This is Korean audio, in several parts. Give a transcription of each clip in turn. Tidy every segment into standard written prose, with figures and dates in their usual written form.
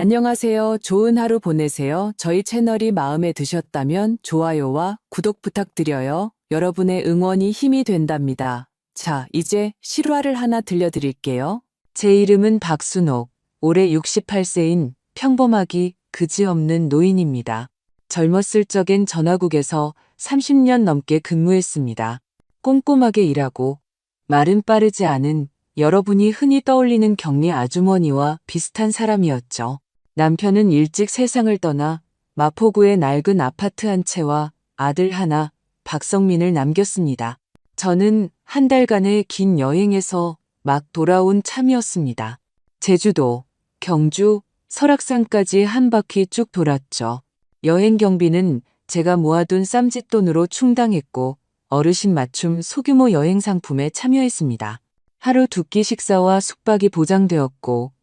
안녕하세요. 좋은 하루 보내세요. 저희 채널이 마음에 드셨다면 좋아요와 구독 부탁드려요. 여러분의 응원이 힘이 된답니다. 자, 이제 실화를 하나 들려드릴게요. 제 이름은 박순옥. 올해 68세인 평범하기 그지없는 노인입니다. 젊었을 적엔 전화국에서 30년 넘게 근무했습니다. 꼼꼼하게 일하고 말은 빠르지 않은 여러분이 흔히 떠올리는 격리 아주머니와 비슷한 사람이었죠. 남편은 일찍 세상을 떠나 마포구의 낡은 아파트 한 채와 아들 하나, 박성민을 남겼습니다. 저는 한 달간의 긴 여행에서 막 돌아온 참이었습니다. 제주도, 경주, 설악산까지 한 바퀴 쭉 돌았죠. 여행 경비는 제가 모아둔 쌈짓돈으로 충당했고 어르신 맞춤 소규모 여행 상품에 참여했습니다. 하루 두 끼 식사와 숙박이 보장되었고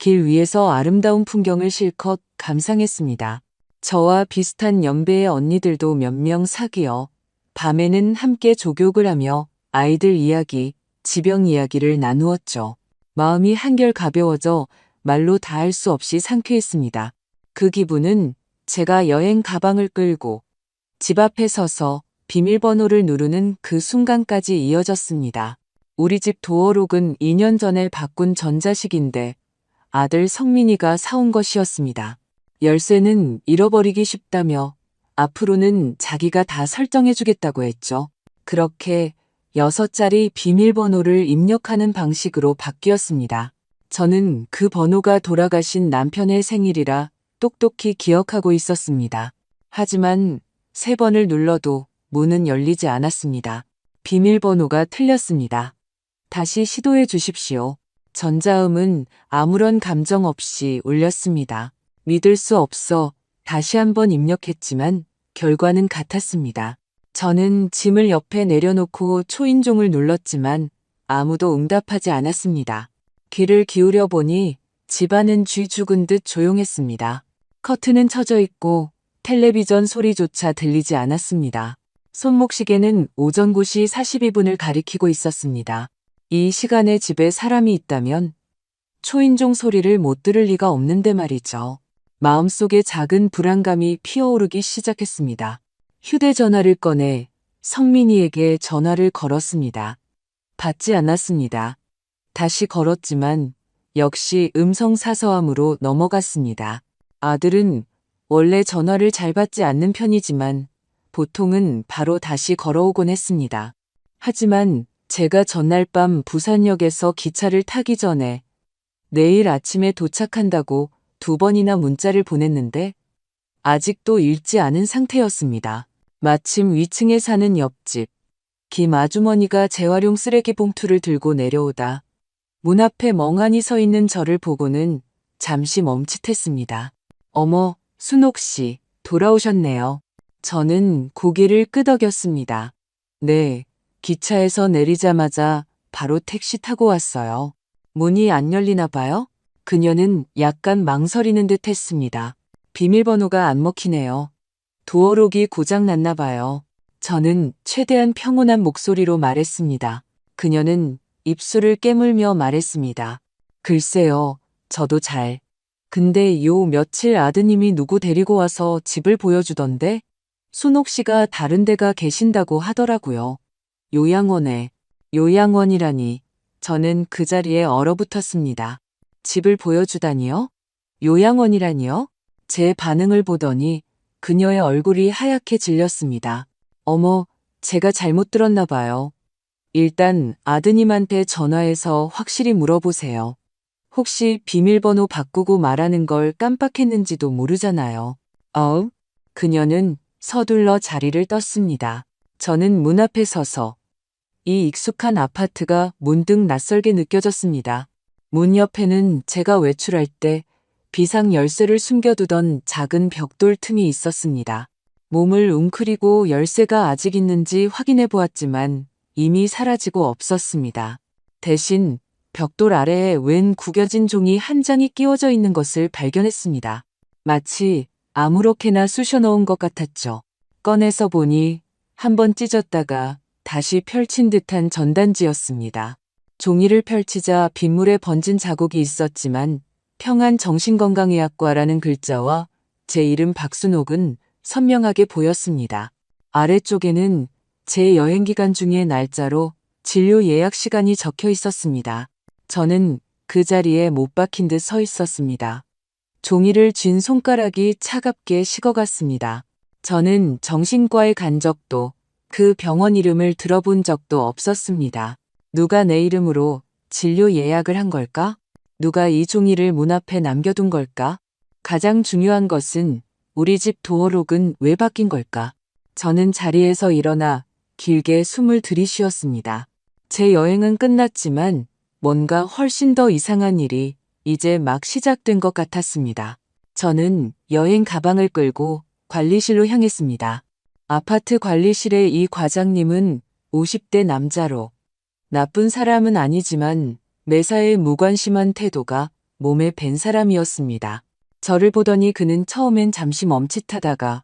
길 위에서 아름다운 풍경을 실컷 감상했습니다. 저와 비슷한 연배의 언니들도 몇 명 사귀어 밤에는 함께 족욕을 하며 아이들 이야기, 지병 이야기를 나누었죠. 마음이 한결 가벼워져 말로 다할 수 없이 상쾌했습니다. 그 기분은 제가 여행 가방을 끌고 집 앞에 서서 비밀번호를 누르는 그 순간까지 이어졌습니다. 우리 집 도어록은 2년 전에 바꾼 전자식인데 아들 성민이가 사온 것이었습니다. 열쇠는 잃어버리기 쉽다며 앞으로는 자기가 다 설정해주겠다고 했죠. 그렇게 6자리 비밀번호를 입력하는 방식으로 바뀌었습니다. 저는 그 번호가 돌아가신 남편의 생일이라 똑똑히 기억하고 있었습니다. 하지만 3번을 눌러도 문은 열리지 않았습니다. 비밀번호가 틀렸습니다. 다시 시도해 주십시오. 전자음은 아무런 감정 없이 울렸습니다. 믿을 수 없어 다시 한번 입력했지만 결과는 같았습니다. 저는 짐을 옆에 내려놓고 초인종을 눌렀지만 아무도 응답하지 않았습니다. 귀를 기울여 보니 집안은 쥐 죽은 듯 조용했습니다. 커튼은 쳐져 있고 텔레비전 소리조차 들리지 않았습니다. 손목시계는 오전 9시 42분을 가리키고 있었습니다. 이 시간에 집에 사람이 있다면 초인종 소리를 못 들을 리가 없는데 말이죠. 마음속에 작은 불안감이 피어오르기 시작했습니다. 휴대전화를 꺼내 성민이에게 전화를 걸었습니다. 받지 않았습니다. 다시 걸었지만 역시 음성 사서함으로 넘어갔습니다. 아들은 원래 전화를 잘 받지 않는 편이지만 보통은 바로 다시 걸어오곤 했습니다. 하지만 제가 전날 밤 부산역에서 기차를 타기 전에 내일 아침에 도착한다고 2번이나 문자를 보냈는데 아직도 읽지 않은 상태였습니다. 마침 위층에 사는 옆집 김 아주머니가 재활용 쓰레기 봉투를 들고 내려오다 문 앞에 멍하니 서 있는 저를 보고는 잠시 멈칫했습니다. 어머, 순옥 씨, 돌아오셨네요. 저는 고개를 끄덕였습니다. 네, 기차에서 내리자마자 바로 택시 타고 왔어요. 문이 안 열리나 봐요? 그녀는 약간 망설이는 듯 했습니다. 비밀번호가 안 먹히네요. 도어록이 고장 났나 봐요. 저는 최대한 평온한 목소리로 말했습니다. 그녀는 입술을 깨물며 말했습니다. 글쎄요, 저도 잘. 근데 요 며칠 아드님이 누구 데리고 와서 집을 보여주던데 순옥 씨가 다른 데가 계신다고 하더라고요. 요양원에. 요양원이라니. 저는 그 자리에 얼어붙었습니다. 집을 보여주다니요? 요양원이라니요? 제 반응을 보더니 그녀의 얼굴이 하얗게 질렸습니다. 어머, 제가 잘못 들었나 봐요. 일단 아드님한테 전화해서 확실히 물어보세요. 혹시 비밀번호 바꾸고 말하는 걸 깜빡했는지도 모르잖아요. 그녀는 서둘러 자리를 떴습니다. 저는 문 앞에 서서 이 익숙한 아파트가 문득 낯설게 느껴졌습니다. 문 옆에는 제가 외출할 때 비상 열쇠를 숨겨두던 작은 벽돌 틈이 있었습니다. 몸을 웅크리고 열쇠가 아직 있는지 확인해 보았지만 이미 사라지고 없었습니다. 대신 벽돌 아래에 웬 구겨진 종이 한 장이 끼워져 있는 것을 발견했습니다. 마치 아무렇게나 쑤셔넣은 것 같았죠. 꺼내서 보니 한번 찢었다가 다시 펼친 듯한 전단지였습니다. 종이를 펼치자 빗물에 번진 자국이 있었지만 평안정신건강의학과라는 글자와 제 이름 박순옥은 선명하게 보였습니다. 아래쪽에는 제 여행기간 중에 날짜로 진료 예약 시간이 적혀 있었습니다. 저는 그 자리에 못 박힌 듯 서 있었습니다. 종이를 쥔 손가락이 차갑게 식어갔습니다. 저는 정신과에 간 적도 그 병원 이름을 들어본 적도 없었습니다. 누가 내 이름으로 진료 예약을 한 걸까? 누가 이 종이를 문 앞에 남겨둔 걸까? 가장 중요한 것은 우리 집 도어록은 왜 바뀐 걸까? 저는 자리에서 일어나 길게 숨을 들이쉬었습니다. 제 여행은 끝났지만 뭔가 훨씬 더 이상한 일이 이제 막 시작된 것 같았습니다. 저는 여행 가방을 끌고 관리실로 향했습니다. 아파트 관리실의 이 과장님은 50대 남자로 나쁜 사람은 아니지만 매사에 무관심한 태도가 몸에 밴 사람이었습니다. 저를 보더니 그는 처음엔 잠시 멈칫하다가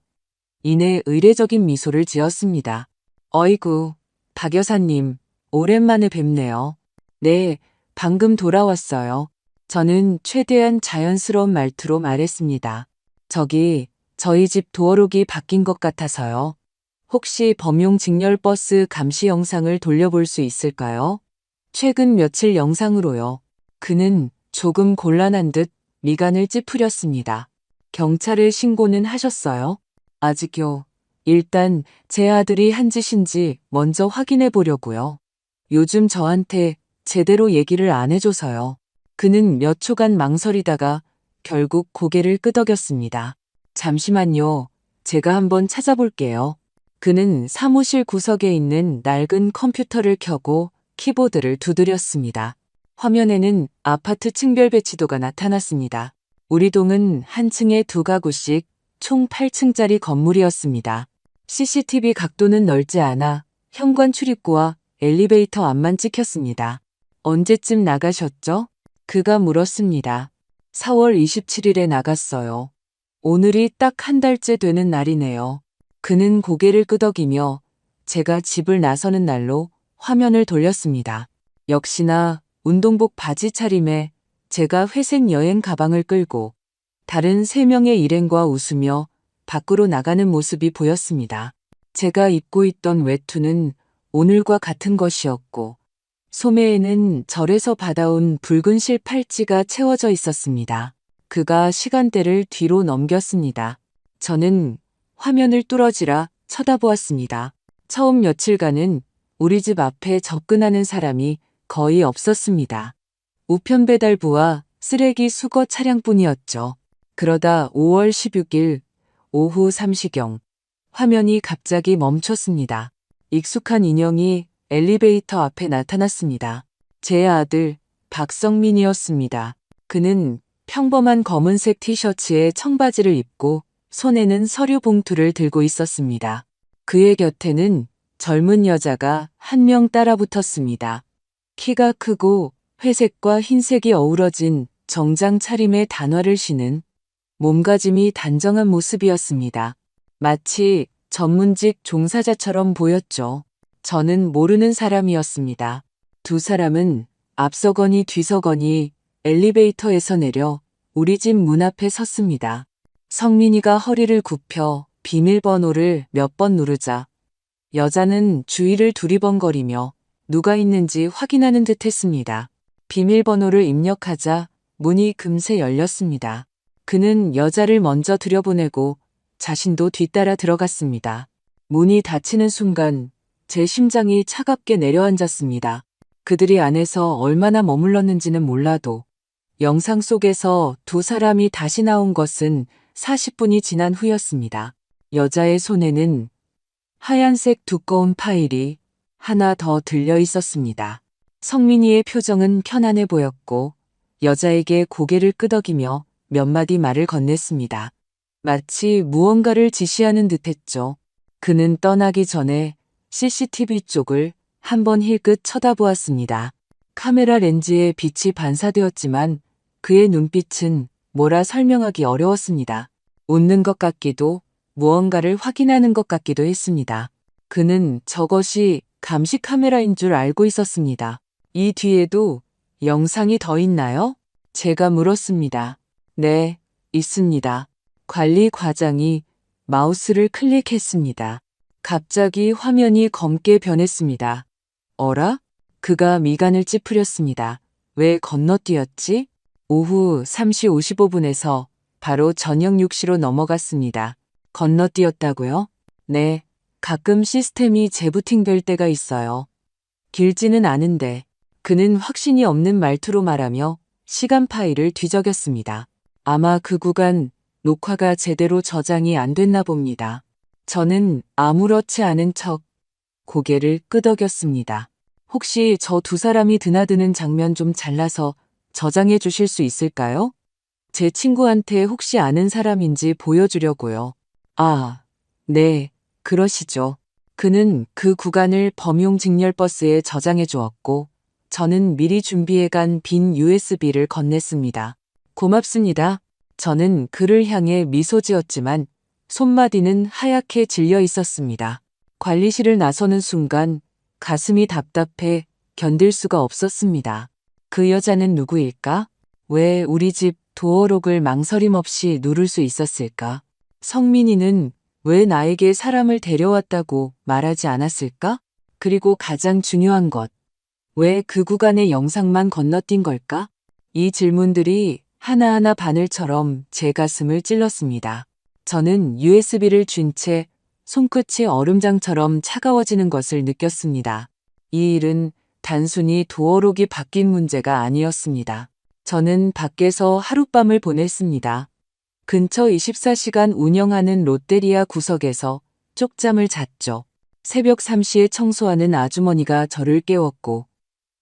이내 의례적인 미소를 지었습니다. 어이구, 박 여사님, 오랜만에 뵙네요. 네, 방금 돌아왔어요. 저는 최대한 자연스러운 말투로 말했습니다. 저희 집 도어록이 바뀐 것 같아서요. 혹시 범용 직렬버스 감시 영상을 돌려볼 수 있을까요? 최근 며칠 영상으로요. 그는 조금 곤란한 듯 미간을 찌푸렸습니다. 경찰에 신고는 하셨어요? 아직요. 일단 제 아들이 한 짓인지 먼저 확인해 보려고요. 요즘 저한테 제대로 얘기를 안 해줘서요. 그는 몇 초간 망설이다가 결국 고개를 끄덕였습니다. 잠시만요. 제가 한번 찾아볼게요. 그는 사무실 구석에 있는 낡은 컴퓨터를 켜고 키보드를 두드렸습니다. 화면에는 아파트 층별 배치도가 나타났습니다. 우리 동은 한 층에 2가구씩 총 8층짜리 건물이었습니다. CCTV 각도는 넓지 않아 현관 출입구와 엘리베이터 앞만 찍혔습니다. 언제쯤 나가셨죠? 그가 물었습니다. 4월 27일에 나갔어요. 오늘이 딱 한 달째 되는 날이네요. 그는 고개를 끄덕이며 제가 집을 나서는 날로 화면을 돌렸습니다. 역시나 운동복 바지 차림에 제가 회색 여행 가방을 끌고 다른 3명의 일행과 웃으며 밖으로 나가는 모습이 보였습니다. 제가 입고 있던 외투는 오늘과 같은 것이었고 소매에는 절에서 받아온 붉은 실 팔찌가 채워져 있었습니다. 그가 시간대를 뒤로 넘겼습니다. 저는 화면을 뚫어지라 쳐다보았습니다. 처음 며칠간은 우리 집 앞에 접근하는 사람이 거의 없었습니다. 우편 배달부와 쓰레기 수거 차량뿐이었죠. 그러다 5월 16일 오후 3시경 화면이 갑자기 멈췄습니다. 익숙한 인형이 엘리베이터 앞에 나타났습니다. 제 아들 박성민이었습니다. 그는 평범한 검은색 티셔츠에 청바지를 입고 손에는 서류 봉투를 들고 있었습니다. 그의 곁에는 젊은 여자가 한 명 따라붙었습니다. 키가 크고 회색과 흰색이 어우러진 정장 차림의 단화를 신은 몸가짐이 단정한 모습이었습니다. 마치 전문직 종사자처럼 보였죠. 저는 모르는 사람이었습니다. 2 사람은 앞서거니 뒤서거니 엘리베이터에서 내려 우리 집 문 앞에 섰습니다. 성민이가 허리를 굽혀 비밀번호를 몇 번 누르자 여자는 주위를 두리번거리며 누가 있는지 확인하는 듯 했습니다. 비밀번호를 입력하자 문이 금세 열렸습니다. 그는 여자를 먼저 들여보내고 자신도 뒤따라 들어갔습니다. 문이 닫히는 순간 제 심장이 차갑게 내려앉았습니다. 그들이 안에서 얼마나 머물렀는지는 몰라도 영상 속에서 2 사람이 다시 나온 것은 40분이 지난 후였습니다. 여자의 손에는 하얀색 두꺼운 파일이 하나 더 들려 있었습니다. 성민이의 표정은 편안해 보였고 여자에게 고개를 끄덕이며 몇 마디 말을 건넸습니다. 마치 무언가를 지시하는 듯했죠. 그는 떠나기 전에 CCTV 쪽을 한번 힐끗 쳐다보았습니다. 카메라 렌즈에 빛이 반사되었지만 그의 눈빛은 뭐라 설명하기 어려웠습니다. 웃는 것 같기도 무언가를 확인하는 것 같기도 했습니다. 그는 저것이 감시 카메라인 줄 알고 있었습니다. 이 뒤에도 영상이 더 있나요? 제가 물었습니다. 네, 있습니다. 관리 과장이 마우스를 클릭했습니다. 갑자기 화면이 검게 변했습니다. 어라? 그가 미간을 찌푸렸습니다. 왜 건너뛰었지? 오후 3시 55분에서 바로 저녁 6시로 넘어갔습니다. 건너뛰었다고요? 네, 가끔 시스템이 재부팅될 때가 있어요. 길지는 않은데 그는 확신이 없는 말투로 말하며 시간 파일을 뒤적였습니다. 아마 그 구간 녹화가 제대로 저장이 안 됐나 봅니다. 저는 아무렇지 않은 척 고개를 끄덕였습니다. 혹시 저 두 사람이 드나드는 장면 좀 잘라서 저장해 주실 수 있을까요? 제 친구한테 혹시 아는 사람인지 보여주려고요. 아, 네, 그러시죠. 그는 그 구간을 범용 직렬버스에 저장해 주었고, 저는 미리 준비해 간 빈 USB를 건넸습니다. 고맙습니다. 저는 그를 향해 미소 지었지만 손마디는 하얗게 질려 있었습니다. 관리실을 나서는 순간 가슴이 답답해 견딜 수가 없었습니다. 그 여자는 누구일까? 왜 우리 집 도어록을 망설임 없이 누를 수 있었을까? 성민이는 왜 나에게 사람을 데려왔다고 말하지 않았을까? 그리고 가장 중요한 것, 왜 그 구간의 영상만 건너뛴 걸까? 이 질문들이 하나하나 바늘처럼 제 가슴을 찔렀습니다. 저는 USB를 쥔 채 손끝이 얼음장처럼 차가워지는 것을 느꼈습니다. 이 일은 단순히 도어록이 바뀐 문제가 아니었습니다. 저는 밖에서 하룻밤을 보냈습니다. 근처 24시간 운영하는 롯데리아 구석에서 쪽잠을 잤죠. 새벽 3시에 청소하는 아주머니가 저를 깨웠고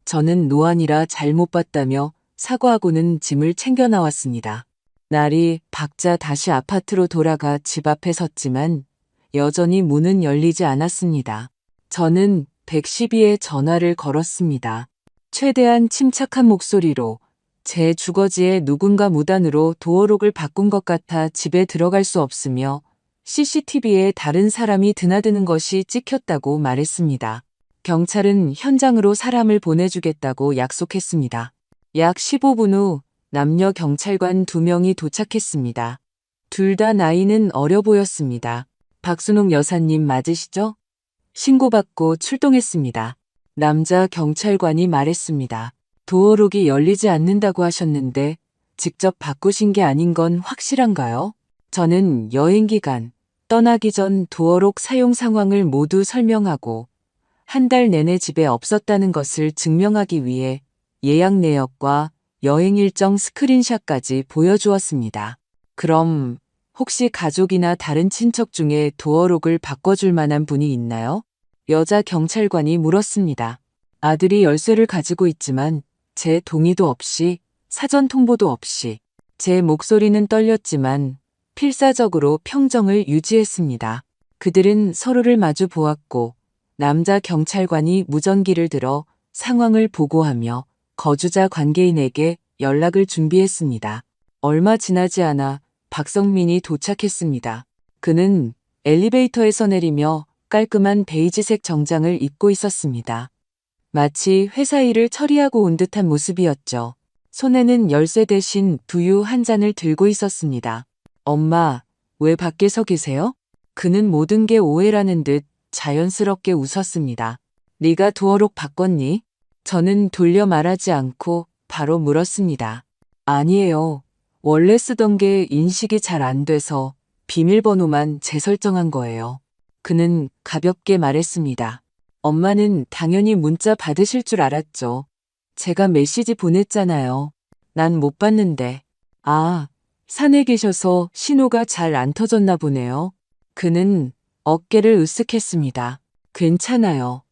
저는 노안이라 잘못 봤다며 사과하고는 짐을 챙겨 나왔습니다. 날이 밝자 다시 아파트로 돌아가 집 앞에 섰지만 여전히 문은 열리지 않았습니다. 저는 112에 전화를 걸었습니다. 최대한 침착한 목소리로 제 주거지에 누군가 무단으로 도어록을 바꾼 것 같아 집에 들어갈 수 없으며 CCTV에 다른 사람이 드나드는 것이 찍혔다고 말했습니다. 경찰은 현장으로 사람을 보내주겠다고 약속했습니다. 약 15분 후 남녀 경찰관 2명이 도착했습니다. 둘 다 나이는 어려 보였습니다. 박순옥 여사님 맞으시죠? 신고받고 출동했습니다. 남자 경찰관이 말했습니다. 도어록이 열리지 않는다고 하셨는데 직접 바꾸신 게 아닌 건 확실한가요? 저는 여행 기간, 떠나기 전 도어록 사용 상황을 모두 설명하고 한 달 내내 집에 없었다는 것을 증명하기 위해 예약 내역과 여행 일정 스크린샷까지 보여주었습니다. 그럼 혹시 가족이나 다른 친척 중에 도어록을 바꿔줄 만한 분이 있나요? 여자 경찰관이 물었습니다. 아들이 열쇠를 가지고 있지만 제 동의도 없이 사전 통보도 없이 제 목소리는 떨렸지만 필사적으로 평정을 유지했습니다. 그들은 서로를 마주 보았고 남자 경찰관이 무전기를 들어 상황을 보고하며 거주자 관계인에게 연락을 준비했습니다. 얼마 지나지 않아 박성민이 도착했습니다. 그는 엘리베이터에서 내리며 깔끔한 베이지색 정장을 입고 있었습니다. 마치 회사 일을 처리하고 온 듯한 모습이었죠. 손에는 열쇠 대신 두유 한 잔을 들고 있었습니다. 엄마, 왜 밖에 서 계세요? 그는 모든 게 오해라는 듯 자연스럽게 웃었습니다. 네가 도어록 바꿨니? 저는 돌려 말하지 않고 바로 물었습니다. 아니에요. 원래 쓰던 게 인식이 잘 안 돼서 비밀번호만 재설정한 거예요. 그는 가볍게 말했습니다. 엄마는 당연히 문자 받으실 줄 알았죠. 제가 메시지 보냈잖아요. 난 못 봤는데. 아, 산에 계셔서 신호가 잘 안 터졌나 보네요. 그는 어깨를 으쓱했습니다. 괜찮아요.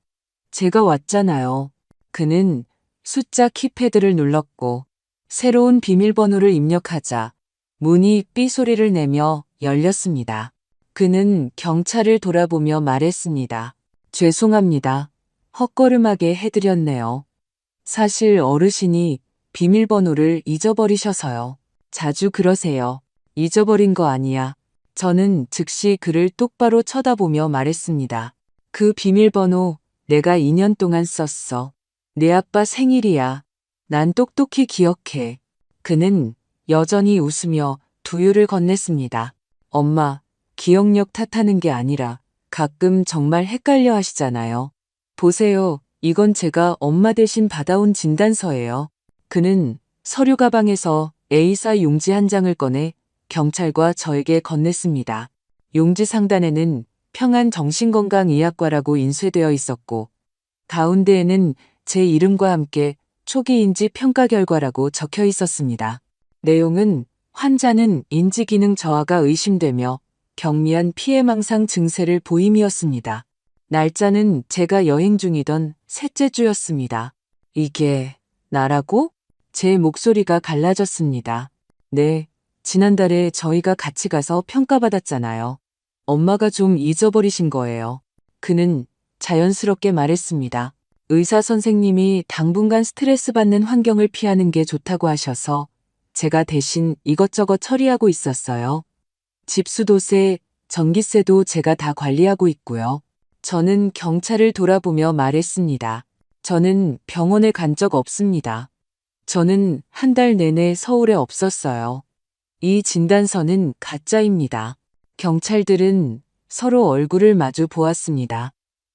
제가 왔잖아요. 그는 숫자 키패드를 눌렀고 새로운 비밀번호를 입력하자 문이 삐 소리를 내며 열렸습니다. 그는 경찰을 돌아보며 말했습니다. 죄송합니다. 헛걸음하게 해드렸네요. 사실 어르신이 비밀번호를 잊어버리셔서요. 자주 그러세요. 잊어버린 거 아니야. 저는 즉시 그를 똑바로 쳐다보며 말했습니다. 그 비밀번호 내가 2년 동안 썼어. 내 아빠 생일이야. 난 똑똑히 기억해. 그는 여전히 웃으며 두유를 건넸습니다. 엄마, 기억력 탓하는 게 아니라 가끔 정말 헷갈려 하시잖아요. 보세요. 이건 제가 엄마 대신 받아온 진단서예요. 그는 서류 가방에서 A사 용지 한 장을 꺼내 경찰과 저에게 건넸습니다. 용지 상단에는 평안정신건강의학과라고 인쇄되어 있었고 가운데에는 제 이름과 함께 초기 인지 평가 결과라고 적혀 있었습니다. 내용은 환자는 인지기능 저하가 의심되며 경미한 피해망상 증세를 보임이었습니다. 날짜는 제가 여행 중이던 셋째 주였습니다. 이게 나라고? 제 목소리가 갈라졌습니다. 네, 지난달에 저희가 같이 가서 평가받았잖아요. 엄마가 좀 잊어버리신 거예요. 그는 자연스럽게 말했습니다. 의사 선생님이 당분간 스트레스 받는 환경을 피하는 게 좋다고 하셔서 제가 대신 이것저것 처리하고 있었어요. 집수도세, 전기세도 제가 다 관리하고 있고요. 저는 경찰을 돌아보며 말했습니다. 저는 병원에 간 적 없습니다. 저는 한 달 내내 서울에 없었어요. 이 진단서는 가짜입니다. 경찰들은 서로 얼굴을 마주 보았습니다.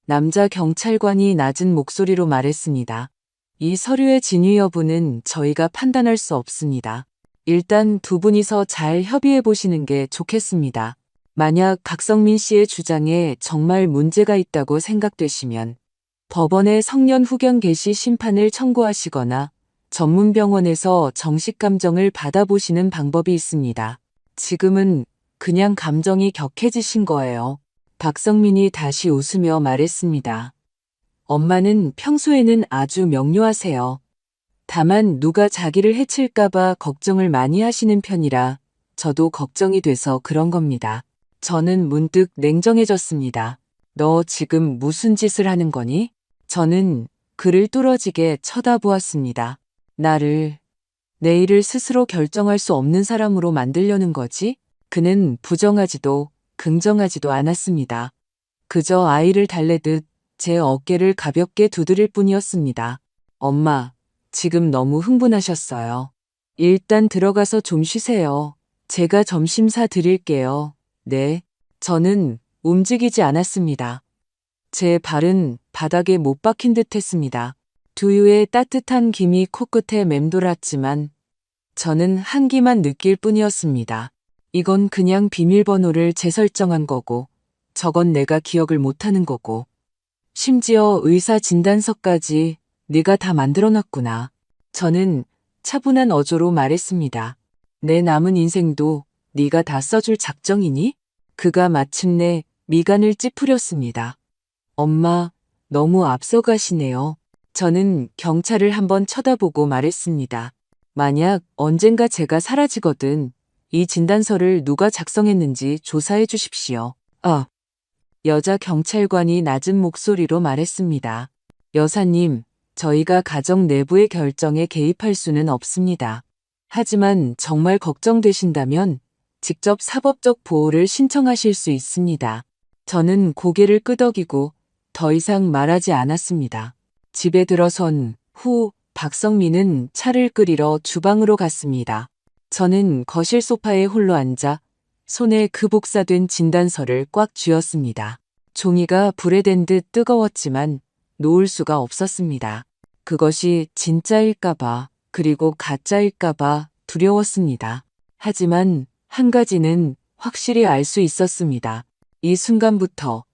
남자 경찰관이 낮은 목소리로 말했습니다. 이 서류의 진위 여부는 저희가 판단할 수 없습니다. 일단 두 분이서 잘 협의해 보시는 게 좋겠습니다. 만약 각성민 씨의 주장에 정말 문제가 있다고 생각되시면 법원에 성년 후견 개시 심판을 청구하시거나 전문병원에서 정식 감정을 받아보시는 방법이 있습니다. 지금은 그냥 감정이 격해지신 거예요. 박성민이 다시 웃으며 말했습니다. 엄마는 평소에는 아주 명료하세요. 다만 누가 자기를 해칠까봐 걱정을 많이 하시는 편이라 저도 걱정이 돼서 그런 겁니다. 저는 문득 냉정해졌습니다. 너 지금 무슨 짓을 하는 거니? 저는 그를 뚫어지게 쳐다보았습니다. 나를, 내일을 스스로 결정할 수 없는 사람으로 만들려는 거지? 그는 부정하지도 긍정하지도 않았습니다. 그저 아이를 달래듯 제 어깨를 가볍게 두드릴 뿐이었습니다. 엄마, 지금 너무 흥분하셨어요. 일단 들어가서 좀 쉬세요. 제가 점심 사 드릴게요. 네. 저는 움직이지 않았습니다. 제 발은 바닥에 못 박힌 듯 했습니다. 두유의 따뜻한 김이 코끝에 맴돌았지만 저는 한기만 느낄 뿐이었습니다. 이건 그냥 비밀번호를 재설정한 거고 저건 내가 기억을 못하는 거고 심지어 의사 진단서까지 네가 다 만들어놨구나. 저는 차분한 어조로 말했습니다. 내 남은 인생도 네가 다 써줄 작정이니? 그가 마침내 미간을 찌푸렸습니다. 엄마, 너무 앞서가시네요. 저는 경찰을 한번 쳐다보고 말했습니다. 만약 언젠가 제가 사라지거든 이 진단서를 누가 작성했는지 조사해 주십시오. 여자 경찰관이 낮은 목소리로 말했습니다. 여사님, 저희가 가정 내부의 결정에 개입할 수는 없습니다. 하지만 정말 걱정되신다면 직접 사법적 보호를 신청하실 수 있습니다. 저는 고개를 끄덕이고 더 이상 말하지 않았습니다. 집에 들어선 후 박성민은 차를 끓이러 주방으로 갔습니다. 저는 거실 소파에 홀로 앉아 손에 그 복사된 진단서를 꽉 쥐었습니다. 종이가 불에 댄 듯 뜨거웠지만 놓을 수가 없었습니다. 그것이 진짜일까봐 그리고 가짜일까봐 두려웠습니다. 하지만 한 가지는 확실히 알 수 있었습니다. 이 순간부터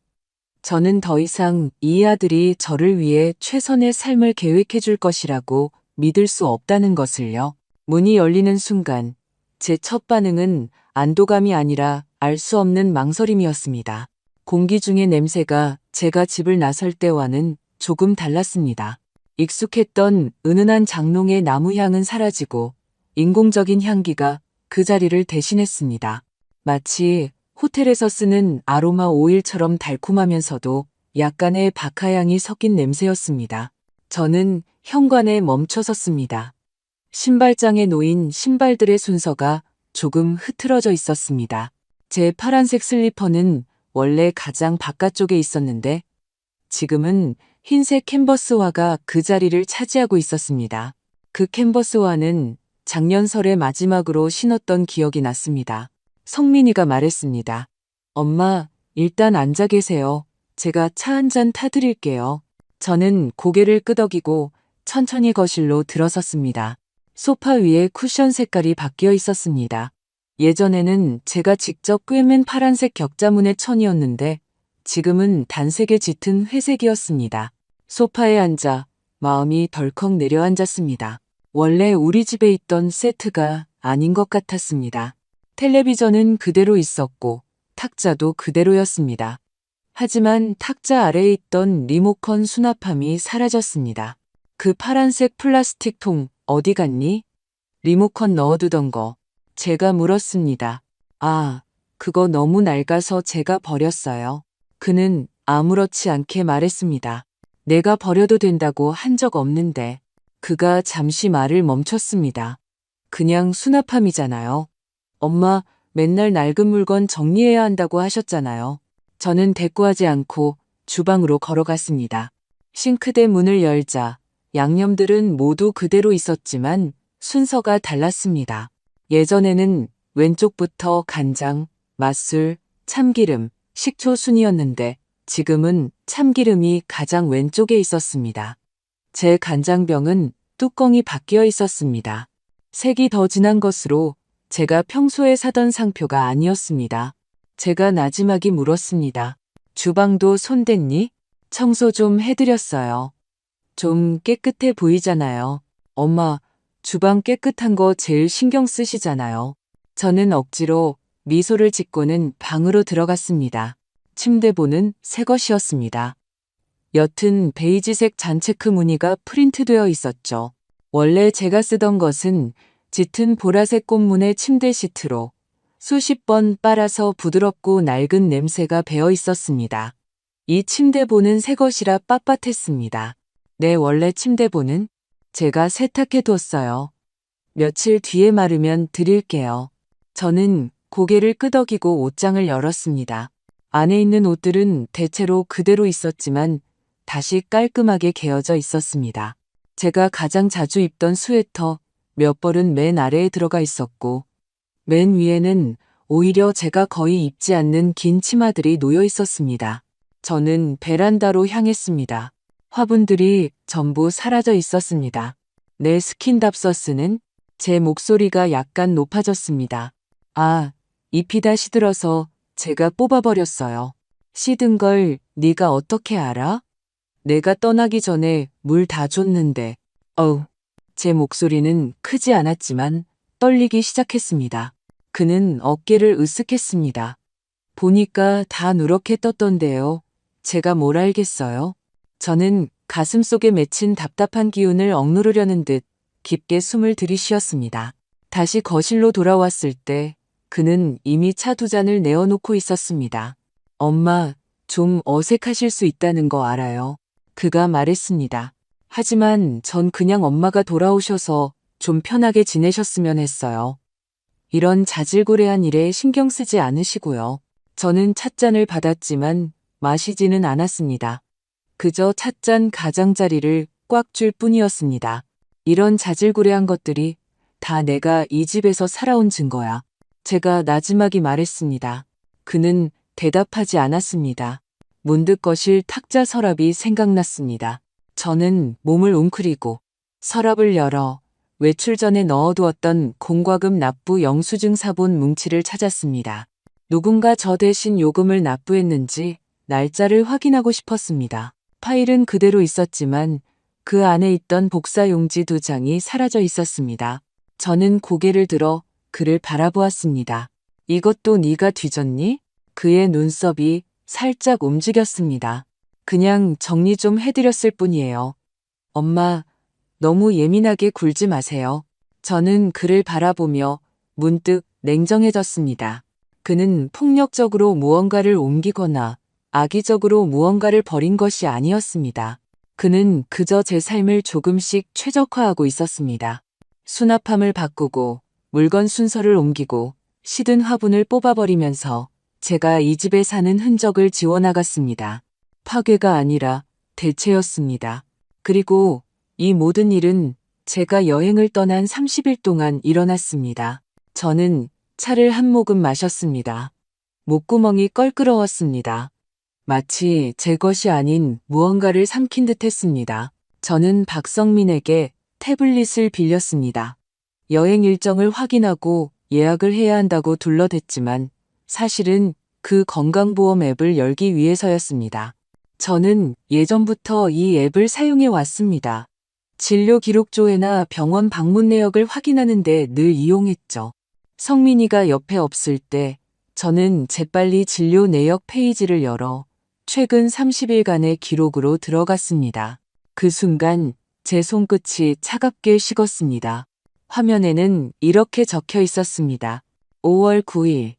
저는 더 이상 이 아들이 저를 위해 최선의 삶을 계획해 줄 것이라고 믿을 수 없다는 것을요. 문이 열리는 순간 제 첫 반응은 안도감이 아니라 알 수 없는 망설임이었습니다. 공기 중의 냄새가 제가 집을 나설 때와는 조금 달랐습니다. 익숙했던 은은한 장롱의 나무 향은 사라지고 인공적인 향기가 그 자리를 대신했습니다. 마치 호텔에서 쓰는 아로마 오일처럼 달콤하면서도 약간의 박하향이 섞인 냄새였습니다. 저는 현관에 멈춰 섰습니다. 신발장에 놓인 신발들의 순서가 조금 흐트러져 있었습니다. 제 파란색 슬리퍼는 원래 가장 바깥쪽에 있었는데 지금은 흰색 캔버스화가 그 자리를 차지하고 있었습니다. 그 캔버스화는 작년 설에 마지막으로 신었던 기억이 났습니다. 성민이가 말했습니다. 엄마, 일단 앉아 계세요. 제가 차 한 잔 타드릴게요. 저는 고개를 끄덕이고 천천히 거실로 들어섰습니다. 소파 위에 쿠션 색깔이 바뀌어 있었습니다. 예전에는 제가 직접 꿰맨 파란색 격자문의 천이었는데 지금은 단색에 짙은 회색이었습니다. 소파에 앉아 마음이 덜컥 내려앉았습니다. 원래 우리 집에 있던 세트가 아닌 것 같았습니다. 텔레비전은 그대로 있었고 탁자도 그대로였습니다. 하지만 탁자 아래에 있던 리모컨 수납함이 사라졌습니다. 그 파란색 플라스틱 통 어디 갔니? 리모컨 넣어두던 거. 제가 물었습니다. 아, 그거 너무 낡아서 제가 버렸어요. 그는 아무렇지 않게 말했습니다. 내가 버려도 된다고 한 적 없는데. 그가 잠시 말을 멈췄습니다. 그냥 수납함이잖아요. 엄마, 맨날 낡은 물건 정리해야 한다고 하셨잖아요. 저는 대꾸하지 않고 주방으로 걸어갔습니다. 싱크대 문을 열자 양념들은 모두 그대로 있었지만 순서가 달랐습니다. 예전에는 왼쪽부터 간장, 맛술, 참기름, 식초 순이었는데 지금은 참기름이 가장 왼쪽에 있었습니다. 제 간장병은 뚜껑이 바뀌어 있었습니다. 색이 더 진한 것으로 제가 평소에 사던 상표가 아니었습니다. 제가 나지막이 물었습니다. 주방도 손댔니? 청소 좀 해드렸어요. 좀 깨끗해 보이잖아요. 엄마, 주방 깨끗한 거 제일 신경 쓰시잖아요. 저는 억지로 미소를 짓고는 방으로 들어갔습니다. 침대보는 새 것이었습니다. 옅은 베이지색 잔체크 무늬가 프린트되어 있었죠. 원래 제가 쓰던 것은 짙은 보라색 꽃무늬 침대 시트로 수십 번 빨아서 부드럽고 낡은 냄새가 배어 있었습니다. 이 침대보는 새 것이라 빳빳했습니다. 내 원래 침대보는 제가 세탁해뒀어요. 며칠 뒤에 마르면 드릴게요. 저는 고개를 끄덕이고 옷장을 열었습니다. 안에 있는 옷들은 대체로 그대로 있었지만 다시 깔끔하게 개어져 있었습니다. 제가 가장 자주 입던 스웨터 몇 벌은 맨 아래에 들어가 있었고 맨 위에는 오히려 제가 거의 입지 않는 긴 치마들이 놓여 있었습니다. 저는 베란다로 향했습니다. 화분들이 전부 사라져 있었습니다. 내 스킨답서스는 제 목소리가 약간 높아졌습니다. 아, 잎이 다 시들어서 제가 뽑아버렸어요. 시든 걸 네가 어떻게 알아? 내가 떠나기 전에 물 다 줬는데. 어우, 제 목소리는 크지 않았지만 떨리기 시작했습니다. 그는 어깨를 으쓱했습니다. 보니까 다 누렇게 떴던데요. 제가 뭘 알겠어요? 저는 가슴속에 맺힌 답답한 기운을 억누르려는 듯 깊게 숨을 들이쉬었습니다. 다시 거실로 돌아왔을 때 그는 이미 차 두 잔을 내어놓고 있었습니다. 엄마, 좀 어색하실 수 있다는 거 알아요. 그가 말했습니다. 하지만 전 그냥 엄마가 돌아오셔서 좀 편하게 지내셨으면 했어요. 이런 자질구레한 일에 신경 쓰지 않으시고요. 저는 찻잔을 받았지만 마시지는 않았습니다. 그저 찻잔 가장자리를 꽉 줄 뿐이었습니다. 이런 자질구레한 것들이 다 내가 이 집에서 살아온 증거야. 제가 나지막이 말했습니다. 그는 대답하지 않았습니다. 문득 거실 탁자 서랍이 생각났습니다. 저는 몸을 웅크리고 서랍을 열어 외출 전에 넣어두었던 공과금 납부 영수증 사본 뭉치를 찾았습니다. 누군가 저 대신 요금을 납부했는지 날짜를 확인하고 싶었습니다. 파일은 그대로 있었지만 그 안에 있던 복사용지 두 장이 사라져 있었습니다. 저는 고개를 들어 그를 바라보았습니다. 이것도 네가 뒤졌니? 그의 눈썹이 살짝 움직였습니다. 그냥 정리 좀 해드렸을 뿐이에요. 엄마, 너무 예민하게 굴지 마세요. 저는 그를 바라보며 문득 냉정해졌습니다. 그는 폭력적으로 무언가를 옮기거나 악의적으로 무언가를 버린 것이 아니었습니다. 그는 그저 제 삶을 조금씩 최적화하고 있었습니다. 수납함을 바꾸고 물건 순서를 옮기고 시든 화분을 뽑아버리면서 제가 이 집에 사는 흔적을 지워나갔습니다. 파괴가 아니라 대체였습니다. 그리고 이 모든 일은 제가 여행을 떠난 30일 동안 일어났습니다. 저는 차를 한 모금 마셨습니다. 목구멍이 껄끄러웠습니다. 마치 제 것이 아닌 무언가를 삼킨 듯 했습니다. 저는 박성민에게 태블릿을 빌렸습니다. 여행 일정을 확인하고 예약을 해야 한다고 둘러댔지만 사실은 그 건강보험 앱을 열기 위해서였습니다. 저는 예전부터 이 앱을 사용해 왔습니다. 진료 기록 조회나 병원 방문 내역을 확인하는 데 늘 이용했죠. 성민이가 옆에 없을 때 저는 재빨리 진료 내역 페이지를 열어 최근 30일간의 기록으로 들어갔습니다. 그 순간 제 손끝이 차갑게 식었습니다. 화면에는 이렇게 적혀 있었습니다. 5월 9일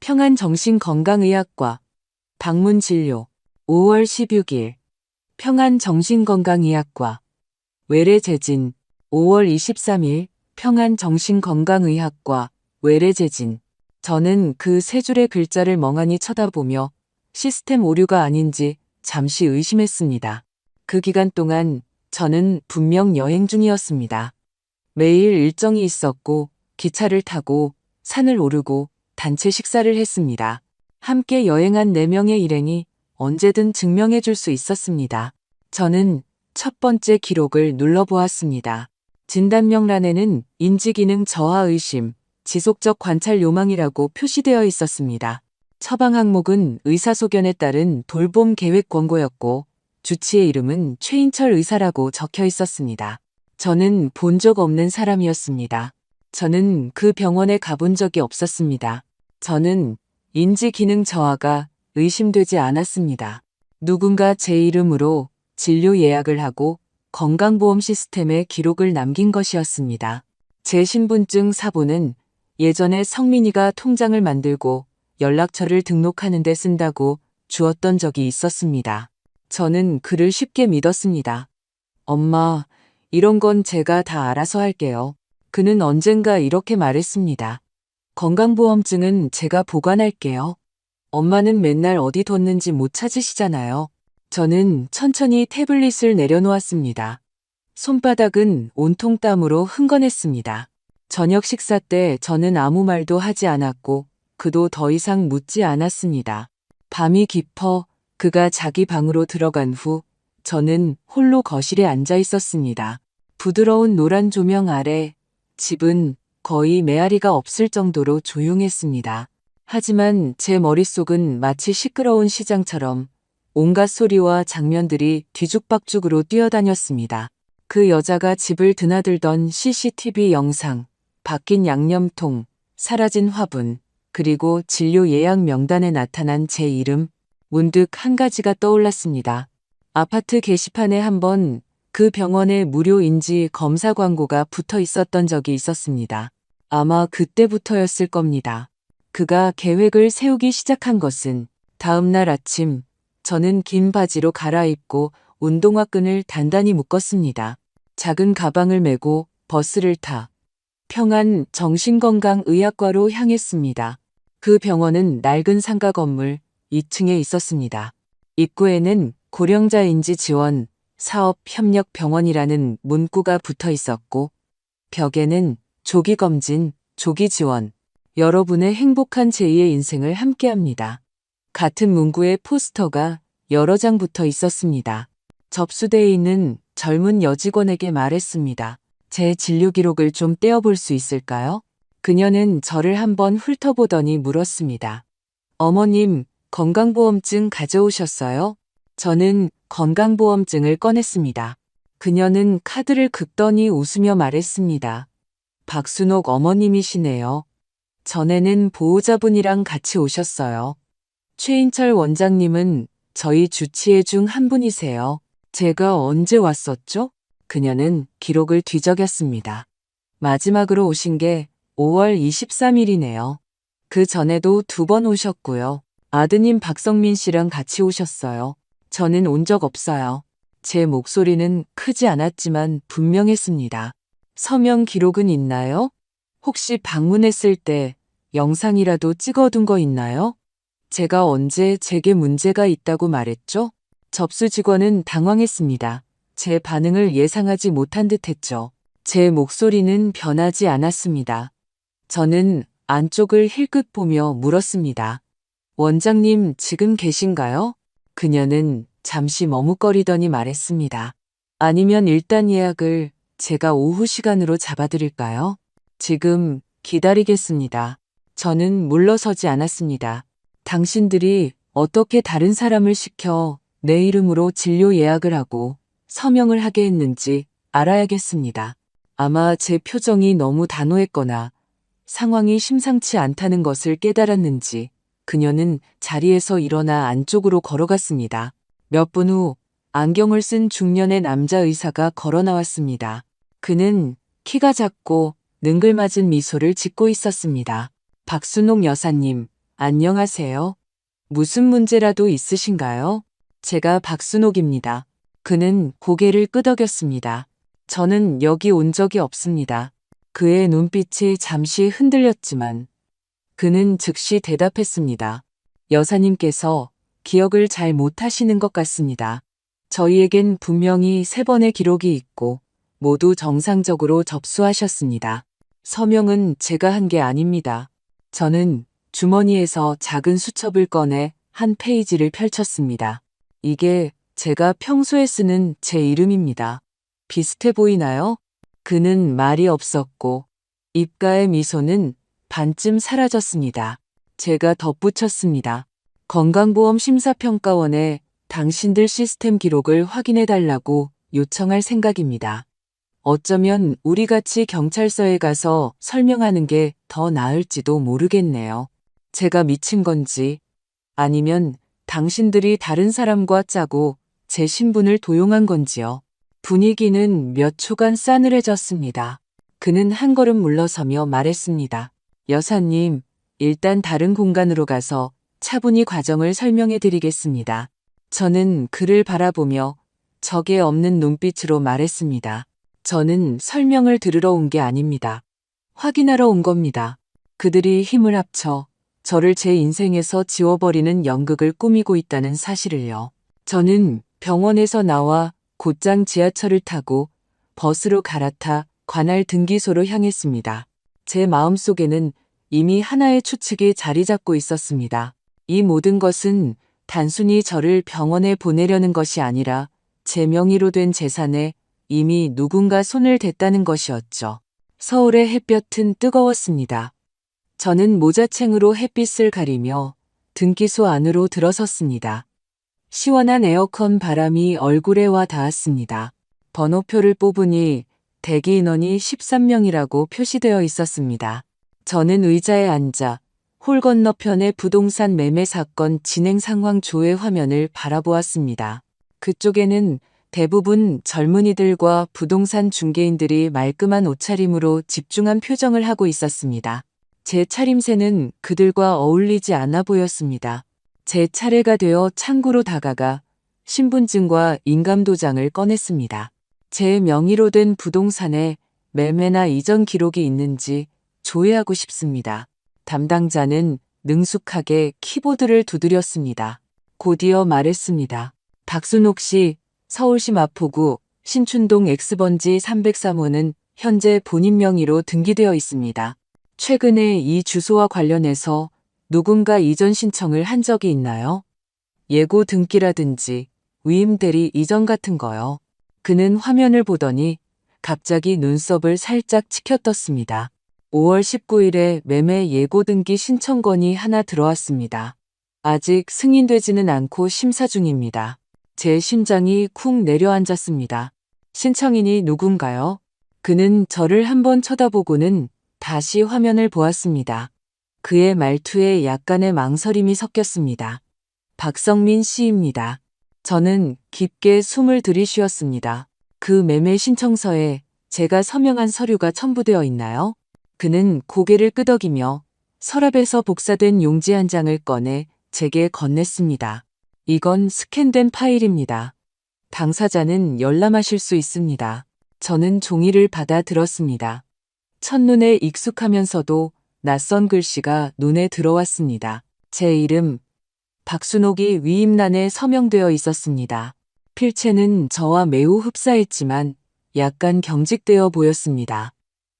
평안정신건강의학과 방문 진료 5월 16일 평안정신건강의학과 외래재진 5월 23일 평안정신건강의학과 외래재진. 저는 그 세 줄의 글자를 멍하니 쳐다보며 시스템 오류가 아닌지 잠시 의심했습니다. 그 기간 동안 저는 분명 여행 중이었습니다. 매일 일정이 있었고 기차를 타고 산을 오르고 단체 식사를 했습니다. 함께 여행한 4명의 일행이 언제든 증명해 줄 수 있었습니다. 저는 첫 번째 기록을 눌러보았습니다. 진단명란에는 인지기능 저하 의심, 지속적 관찰 요망이라고 표시되어 있었습니다. 처방 항목은 의사소견에 따른 돌봄 계획 권고였고 주치의 이름은 최인철 의사라고 적혀 있었습니다. 저는 본 적 없는 사람이었습니다. 저는 그 병원에 가본 적이 없었습니다. 저는 인지기능 저하가 의심되지 않았습니다. 누군가 제 이름으로 진료 예약을 하고 건강보험 시스템에 기록을 남긴 것이었습니다. 제 신분증 사본은 예전에 성민이가 통장을 만들고 연락처를 등록하는 데 쓴다고 주었던 적이 있었습니다. 저는 그를 쉽게 믿었습니다. 엄마, 이런 건 제가 다 알아서 할게요. 그는 언젠가 이렇게 말했습니다. 건강보험증은 제가 보관할게요. 엄마는 맨날 어디 뒀는지 못 찾으시잖아요. 저는 천천히 태블릿을 내려놓았습니다. 손바닥은 온통 땀으로 흥건했습니다. 저녁 식사 때 저는 아무 말도 하지 않았고 그도 더 이상 묻지 않았습니다. 밤이 깊어 그가 자기 방으로 들어간 후 저는 홀로 거실에 앉아 있었습니다. 부드러운 노란 조명 아래 집은 거의 메아리가 없을 정도로 조용했습니다. 하지만 제 머릿속은 마치 시끄러운 시장처럼 온갖 소리와 장면들이 뒤죽박죽으로 뛰어다녔습니다. 그 여자가 집을 드나들던 CCTV 영상, 바뀐 양념통, 사라진 화분, 그리고 진료 예약 명단에 나타난 제 이름, 문득 한 가지가 떠올랐습니다. 아파트 게시판에 한번 그 병원의 무료 인지 검사 광고가 붙어 있었던 적이 있었습니다. 아마 그때부터였을 겁니다. 그가 계획을 세우기 시작한 것은 다음 날 아침 저는 긴 바지로 갈아입고 운동화 끈을 단단히 묶었습니다. 작은 가방을 메고 버스를 타 평안 정신건강의학과로 향했습니다. 그 병원은 낡은 상가 건물 2층에 있었습니다. 입구에는 고령자인지 지원 사업협력병원이라는 문구가 붙어 있었고 벽에는 조기검진, 조기지원, 여러분의 행복한 제2의 인생을 함께합니다. 같은 문구에 포스터가 여러 장 붙어 있었습니다. 접수대에 있는 젊은 여직원에게 말했습니다. 제 진료 기록을 좀 떼어볼 수 있을까요? 그녀는 저를 한번 훑어보더니 물었습니다. 어머님, 건강보험증 가져오셨어요? 저는 건강보험증을 꺼냈습니다. 그녀는 카드를 긁더니 웃으며 말했습니다. 박순옥 어머님이시네요. 전에는 보호자분이랑 같이 오셨어요. 최인철 원장님은 저희 주치의 중 한 분이세요. 제가 언제 왔었죠? 그녀는 기록을 뒤적였습니다. 마지막으로 오신 게 5월 23일이네요. 그 전에도 2번 오셨고요. 아드님 박성민 씨랑 같이 오셨어요. 저는 온 적 없어요. 제 목소리는 크지 않았지만 분명했습니다. 서명 기록은 있나요? 혹시 방문했을 때 영상이라도 찍어둔 거 있나요? 제가 언제 제게 문제가 있다고 말했죠? 접수 직원은 당황했습니다. 제 반응을 예상하지 못한 듯 했죠. 제 목소리는 변하지 않았습니다. 저는 안쪽을 힐끗 보며 물었습니다. 원장님 지금 계신가요? 그녀는 잠시 머뭇거리더니 말했습니다. 아니면 일단 예약을 제가 오후 시간으로 잡아드릴까요? 지금 기다리겠습니다. 저는 물러서지 않았습니다. 당신들이 어떻게 다른 사람을 시켜 내 이름으로 진료 예약을 하고 서명을 하게 했는지 알아야겠습니다. 아마 제 표정이 너무 단호했거나 상황이 심상치 않다는 것을 깨달았는지 그녀는 자리에서 일어나 안쪽으로 걸어갔습니다. 몇 분 후 안경을 쓴 중년의 남자 의사가 걸어 나왔습니다. 그는 키가 작고 능글맞은 미소를 짓고 있었습니다. 박순옥 여사님, 안녕하세요. 무슨 문제라도 있으신가요? 제가 박순옥입니다. 그는 고개를 끄덕였습니다. 저는 여기 온 적이 없습니다. 그의 눈빛이 잠시 흔들렸지만 그는 즉시 대답했습니다. 여사님께서 기억을 잘 못하시는 것 같습니다. 저희에겐 분명히 3번의 기록이 있고 모두 정상적으로 접수하셨습니다. 서명은 제가 한 게 아닙니다. 저는 주머니에서 작은 수첩을 꺼내 한 페이지를 펼쳤습니다. 이게 제가 평소에 쓰는 제 이름입니다. 비슷해 보이나요? 그는 말이 없었고 입가의 미소는 반쯤 사라졌습니다. 제가 덧붙였습니다. 건강보험 심사평가원에 당신들 시스템 기록을 확인해달라고 요청할 생각입니다. 어쩌면 우리같이 경찰서에 가서 설명하는 게 더 나을지도 모르겠네요. 제가 미친 건지 아니면 당신들이 다른 사람과 짜고 제 신분을 도용한 건지요. 분위기는 몇 초간 싸늘해졌습니다. 그는 한 걸음 물러서며 말했습니다. 여사님, 일단 다른 공간으로 가서 차분히 과정을 설명해 드리겠습니다. 저는 그를 바라보며 적에 없는 눈빛으로 말했습니다. 저는 설명을 들으러 온 게 아닙니다. 확인하러 온 겁니다. 그들이 힘을 합쳐 저를 제 인생에서 지워버리는 연극을 꾸미고 있다는 사실을요. 저는 병원에서 나와 곧장 지하철을 타고 버스로 갈아타 관할 등기소로 향했습니다. 제 마음속에는 이미 하나의 추측이 자리 잡고 있었습니다. 이 모든 것은 단순히 저를 병원에 보내려는 것이 아니라 제 명의로 된 재산에 이미 누군가 손을 댔다는 것이었죠. 서울의 햇볕은 뜨거웠습니다. 저는 모자챙으로 햇빛을 가리며 등기소 안으로 들어섰습니다. 시원한 에어컨 바람이 얼굴에 와 닿았습니다. 번호표를 뽑으니 대기 인원이 13명이라고 표시되어 있었습니다. 저는 의자에 앉아 홀 건너편의 부동산 매매 사건 진행 상황 조회 화면을 바라보았습니다. 그쪽에는 대부분 젊은이들과 부동산 중개인들이 말끔한 옷차림으로 집중한 표정을 하고 있었습니다. 제 차림새는 그들과 어울리지 않아 보였습니다. 제 차례가 되어 창구로 다가가 신분증과 인감도장을 꺼냈습니다. 제 명의로 된 부동산에 매매나 이전 기록이 있는지 조회하고 싶습니다. 담당자는 능숙하게 키보드를 두드렸습니다. 곧이어 말했습니다. 박순옥 씨, 서울시 마포구 신춘동 X번지 303호는 현재 본인 명의로 등기되어 있습니다. 최근에 이 주소와 관련해서 누군가 이전 신청을 한 적이 있나요? 예고 등기라든지 위임 대리 이전 같은 거요. 그는 화면을 보더니 갑자기 눈썹을 살짝 치켜떴습니다. 5월 19일에 매매 예고 등기 신청건이 하나 들어왔습니다. 아직 승인되지는 않고 심사 중입니다. 제 심장이 쿵 내려앉았습니다. 신청인이 누군가요? 그는 저를 한번 쳐다보고는 다시 화면을 보았습니다. 그의 말투에 약간의 망설임이 섞였습니다. 박성민 씨입니다. 저는 깊게 숨을 들이쉬었습니다. 그 매매 신청서에 제가 서명한 서류가 첨부되어 있나요? 그는 고개를 끄덕이며 서랍에서 복사된 용지 한 장을 꺼내 제게 건넸습니다. 이건 스캔된 파일입니다. 당사자는 열람하실 수 있습니다. 저는 종이를 받아 들었습니다. 첫눈에 익숙하면서도 낯선 글씨가 눈에 들어왔습니다. 제 이름 박순옥이 위임란에 서명되어 있었습니다. 필체는 저와 매우 흡사했지만 약간 경직되어 보였습니다.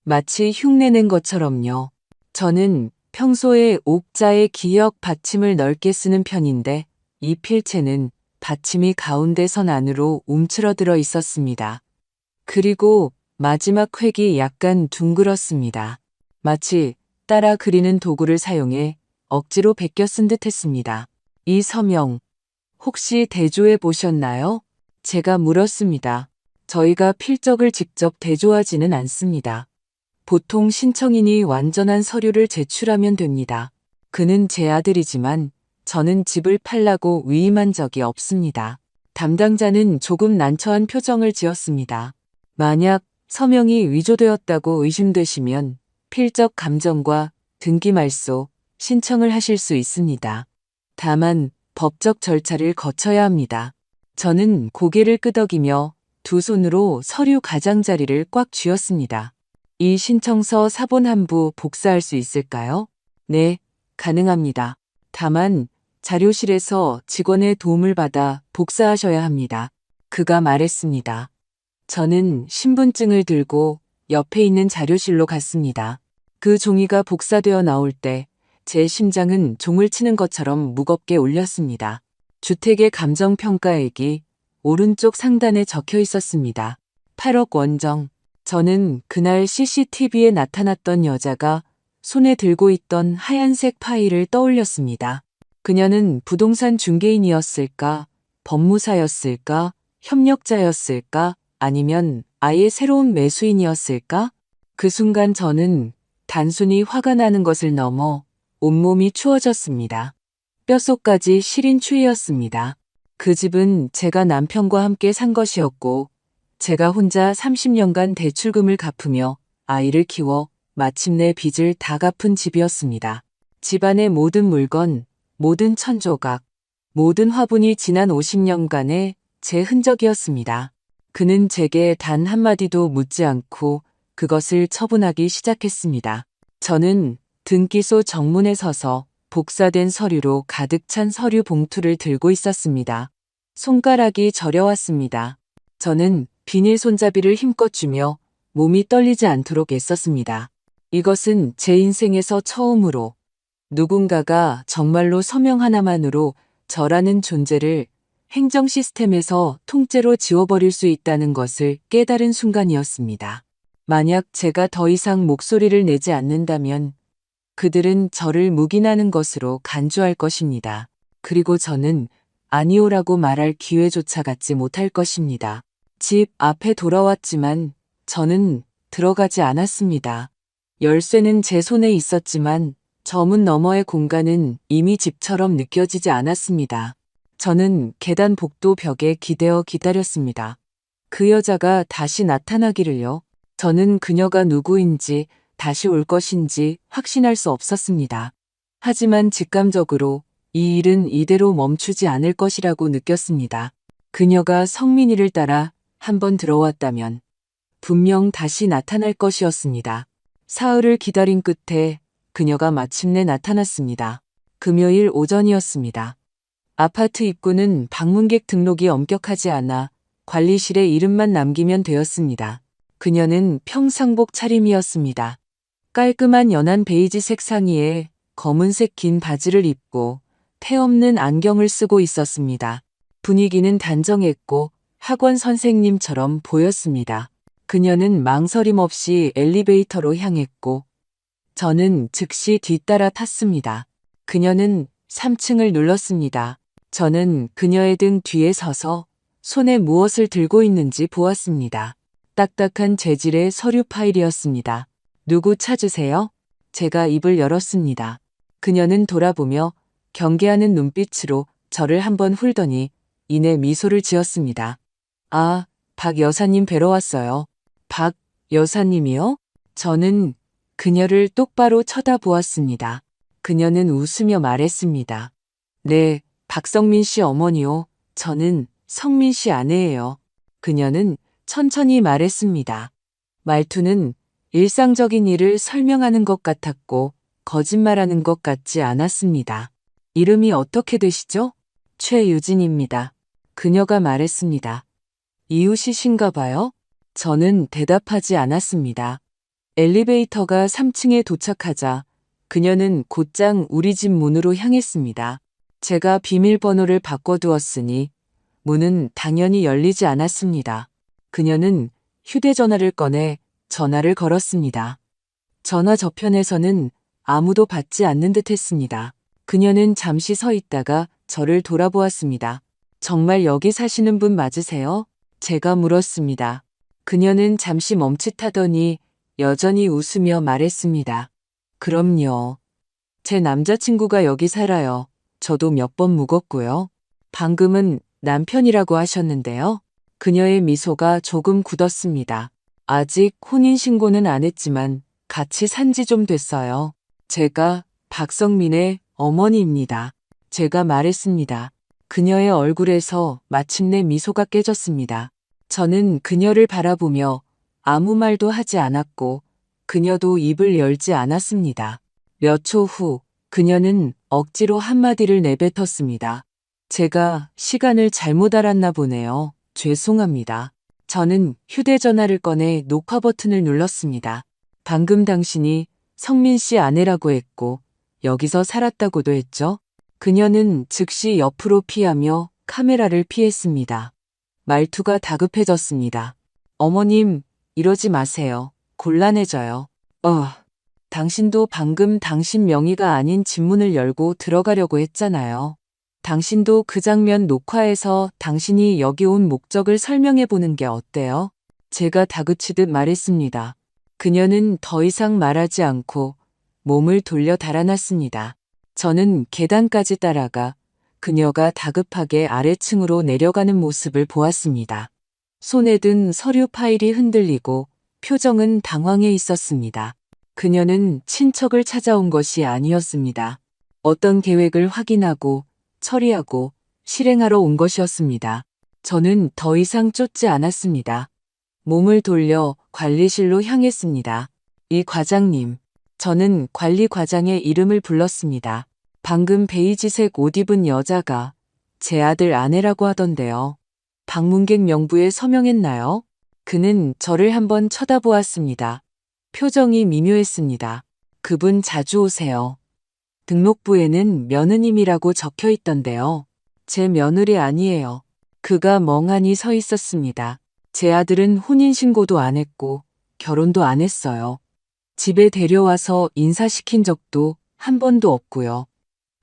마치 흉내낸 것처럼요. 저는 평소에 옥자의 기역 받침을 넓게 쓰는 편인데 이 필체는 받침이 가운데 선 안으로 움츠러들어 있었습니다. 그리고 마지막 획이 약간 둥글었습니다. 마치 따라 그리는 도구를 사용해 억지로 베껴 쓴 듯 했습니다. 이 서명, 혹시 대조해 보셨나요? 제가 물었습니다. 저희가 필적을 직접 대조하지는 않습니다. 보통 신청인이 완전한 서류를 제출하면 됩니다. 그는 제 아들이지만 저는 집을 팔라고 위임한 적이 없습니다. 담당자는 조금 난처한 표정을 지었습니다. 만약 서명이 위조되었다고 의심되시면 필적 감정과 등기 말소, 신청을 하실 수 있습니다. 다만 법적 절차를 거쳐야 합니다. 저는 고개를 끄덕이며 두 손으로 서류 가장자리를 꽉 쥐었습니다. 이 신청서 사본 한 부 복사할 수 있을까요? 네, 가능합니다. 다만 자료실에서 직원의 도움을 받아 복사하셔야 합니다. 그가 말했습니다. 저는 신분증을 들고 옆에 있는 자료실로 갔습니다. 그 종이가 복사되어 나올 때 제 심장은 종을 치는 것처럼 무겁게 울렸습니다. 주택의 감정평가액이 오른쪽 상단에 적혀 있었습니다. 8억 원정. 저는 그날 CCTV에 나타났던 여자가 손에 들고 있던 하얀색 파일을 떠올렸습니다. 그녀는 부동산 중개인이었을까, 법무사였을까, 협력자였을까, 아니면 아예 새로운 매수인이었을까? 그 순간 저는 단순히 화가 나는 것을 넘어 온몸이 추워졌습니다. 뼛속까지 시린 추위였습니다. 그 집은 제가 남편과 함께 산 것이었고 제가 혼자 30년간 대출금을 갚으며 아이를 키워 마침내 빚을 다 갚은 집이었습니다. 집안의 모든 물건, 모든 천조각, 모든 화분이 지난 50년간의 제 흔적이었습니다. 그는 제게 단 한마디도 묻지 않고 그것을 처분하기 시작했습니다. 저는 등기소 정문에 서서 복사된 서류로 가득 찬 서류 봉투를 들고 있었습니다. 손가락이 저려왔습니다. 저는 비닐 손잡이를 힘껏 쥐며 몸이 떨리지 않도록 애썼습니다. 이것은 제 인생에서 처음으로 누군가가 정말로 서명 하나만으로 저라는 존재를 행정 시스템에서 통째로 지워버릴 수 있다는 것을 깨달은 순간이었습니다. 만약 제가 더 이상 목소리를 내지 않는다면 그들은 저를 묵인하는 것으로 간주할 것입니다. 그리고 저는 아니오라고 말할 기회조차 갖지 못할 것입니다. 집 앞에 돌아왔지만 저는 들어가지 않았습니다. 열쇠는 제 손에 있었지만 저 문 너머의 공간은 이미 집처럼 느껴지지 않았습니다. 저는 계단 복도 벽에 기대어 기다렸습니다. 그 여자가 다시 나타나기를요. 저는 그녀가 누구인지 다시 올 것인지 확신할 수 없었습니다. 하지만 직감적으로 이 일은 이대로 멈추지 않을 것이라고 느꼈습니다. 그녀가 성민이를 따라 한번 들어왔다면 분명 다시 나타날 것이었습니다. 사흘을 기다린 끝에 그녀가 마침내 나타났습니다. 금요일 오전이었습니다. 아파트 입구는 방문객 등록이 엄격하지 않아 관리실에 이름만 남기면 되었습니다. 그녀는 평상복 차림이었습니다. 깔끔한 연한 베이지색 상의에 검은색 긴 바지를 입고 테 없는 안경을 쓰고 있었습니다. 분위기는 단정했고 학원 선생님처럼 보였습니다. 그녀는 망설임 없이 엘리베이터로 향했고 저는 즉시 뒤따라 탔습니다. 그녀는 3층을 눌렀습니다. 저는 그녀의 등 뒤에 서서 손에 무엇을 들고 있는지 보았습니다. 딱딱한 재질의 서류 파일이었습니다. 누구 찾으세요? 제가 입을 열었습니다. 그녀는 돌아보며 경계하는 눈빛으로 저를 한번 훑더니 이내 미소를 지었습니다. 아, 박 여사님 뵈러 왔어요. 박 여사님이요? 저는 그녀를 똑바로 쳐다보았습니다. 그녀는 웃으며 말했습니다. 네, 박성민 씨 어머니요. 저는 성민 씨 아내예요. 그녀는 천천히 말했습니다. 말투는 일상적인 일을 설명하는 것 같았고 거짓말하는 것 같지 않았습니다. 이름이 어떻게 되시죠? 최유진입니다. 그녀가 말했습니다. 이웃이신가 봐요? 저는 대답하지 않았습니다. 엘리베이터가 3층에 도착하자 그녀는 곧장 우리 집 문으로 향했습니다. 제가 비밀번호를 바꿔두었으니 문은 당연히 열리지 않았습니다. 그녀는 휴대전화를 꺼내 전화를 걸었습니다. 전화 저편에서는 아무도 받지 않는 듯 했습니다. 그녀는 잠시 서 있다가 저를 돌아보았습니다. 정말 여기 사시는 분 맞으세요? 제가 물었습니다. 그녀는 잠시 멈칫하더니 여전히 웃으며 말했습니다. 그럼요. 제 남자친구가 여기 살아요. 저도 몇 번 묵었고요. 방금은 남편이라고 하셨는데요. 그녀의 미소가 조금 굳었습니다. 아직 혼인신고는 안 했지만 같이 산지 좀 됐어요. 제가 박성민의 어머니입니다. 제가 말했습니다. 그녀의 얼굴에서 마침내 미소가 깨졌습니다. 저는 그녀를 바라보며 아무 말도 하지 않았고 그녀도 입을 열지 않았습니다. 몇 초 후 그녀는 억지로 한마디를 내뱉었습니다. 제가 시간을 잘못 알았나 보네요. 죄송합니다. 저는 휴대전화를 꺼내 녹화 버튼을 눌렀습니다. 방금 당신이 성민 씨 아내라고 했고 여기서 살았다고도 했죠? 그녀는 즉시 옆으로 피하며 카메라를 피했습니다. 말투가 다급해졌습니다. 어머님, 이러지 마세요. 곤란해져요. 당신도 방금 당신 명의가 아닌 집문을 열고 들어가려고 했잖아요. 당신도 그 장면 녹화해서 당신이 여기 온 목적을 설명해 보는 게 어때요? 제가 다그치듯 말했습니다. 그녀는 더 이상 말하지 않고 몸을 돌려 달아났습니다. 저는 계단까지 따라가 그녀가 다급하게 아래층으로 내려가는 모습을 보았습니다. 손에 든 서류 파일이 흔들리고 표정은 당황해 있었습니다. 그녀는 친척을 찾아온 것이 아니었습니다. 어떤 계획을 확인하고 처리하고 실행하러 온 것이었습니다. 저는 더 이상 쫓지 않았습니다. 몸을 돌려 관리실로 향했습니다. 이 과장님, 저는 관리 과장의 이름을 불렀습니다. 방금 베이지색 옷 입은 여자가 제 아들 아내라고 하던데요. 방문객 명부에 서명했나요? 그는 저를 한번 쳐다보았습니다. 표정이 미묘했습니다. 그분 자주 오세요. 등록부에는 며느님이라고 적혀 있던데요. 제 며느리 아니에요. 그가 멍하니 서 있었습니다. 제 아들은 혼인신고도 안 했고 결혼도 안 했어요. 집에 데려와서 인사시킨 적도 한 번도 없고요.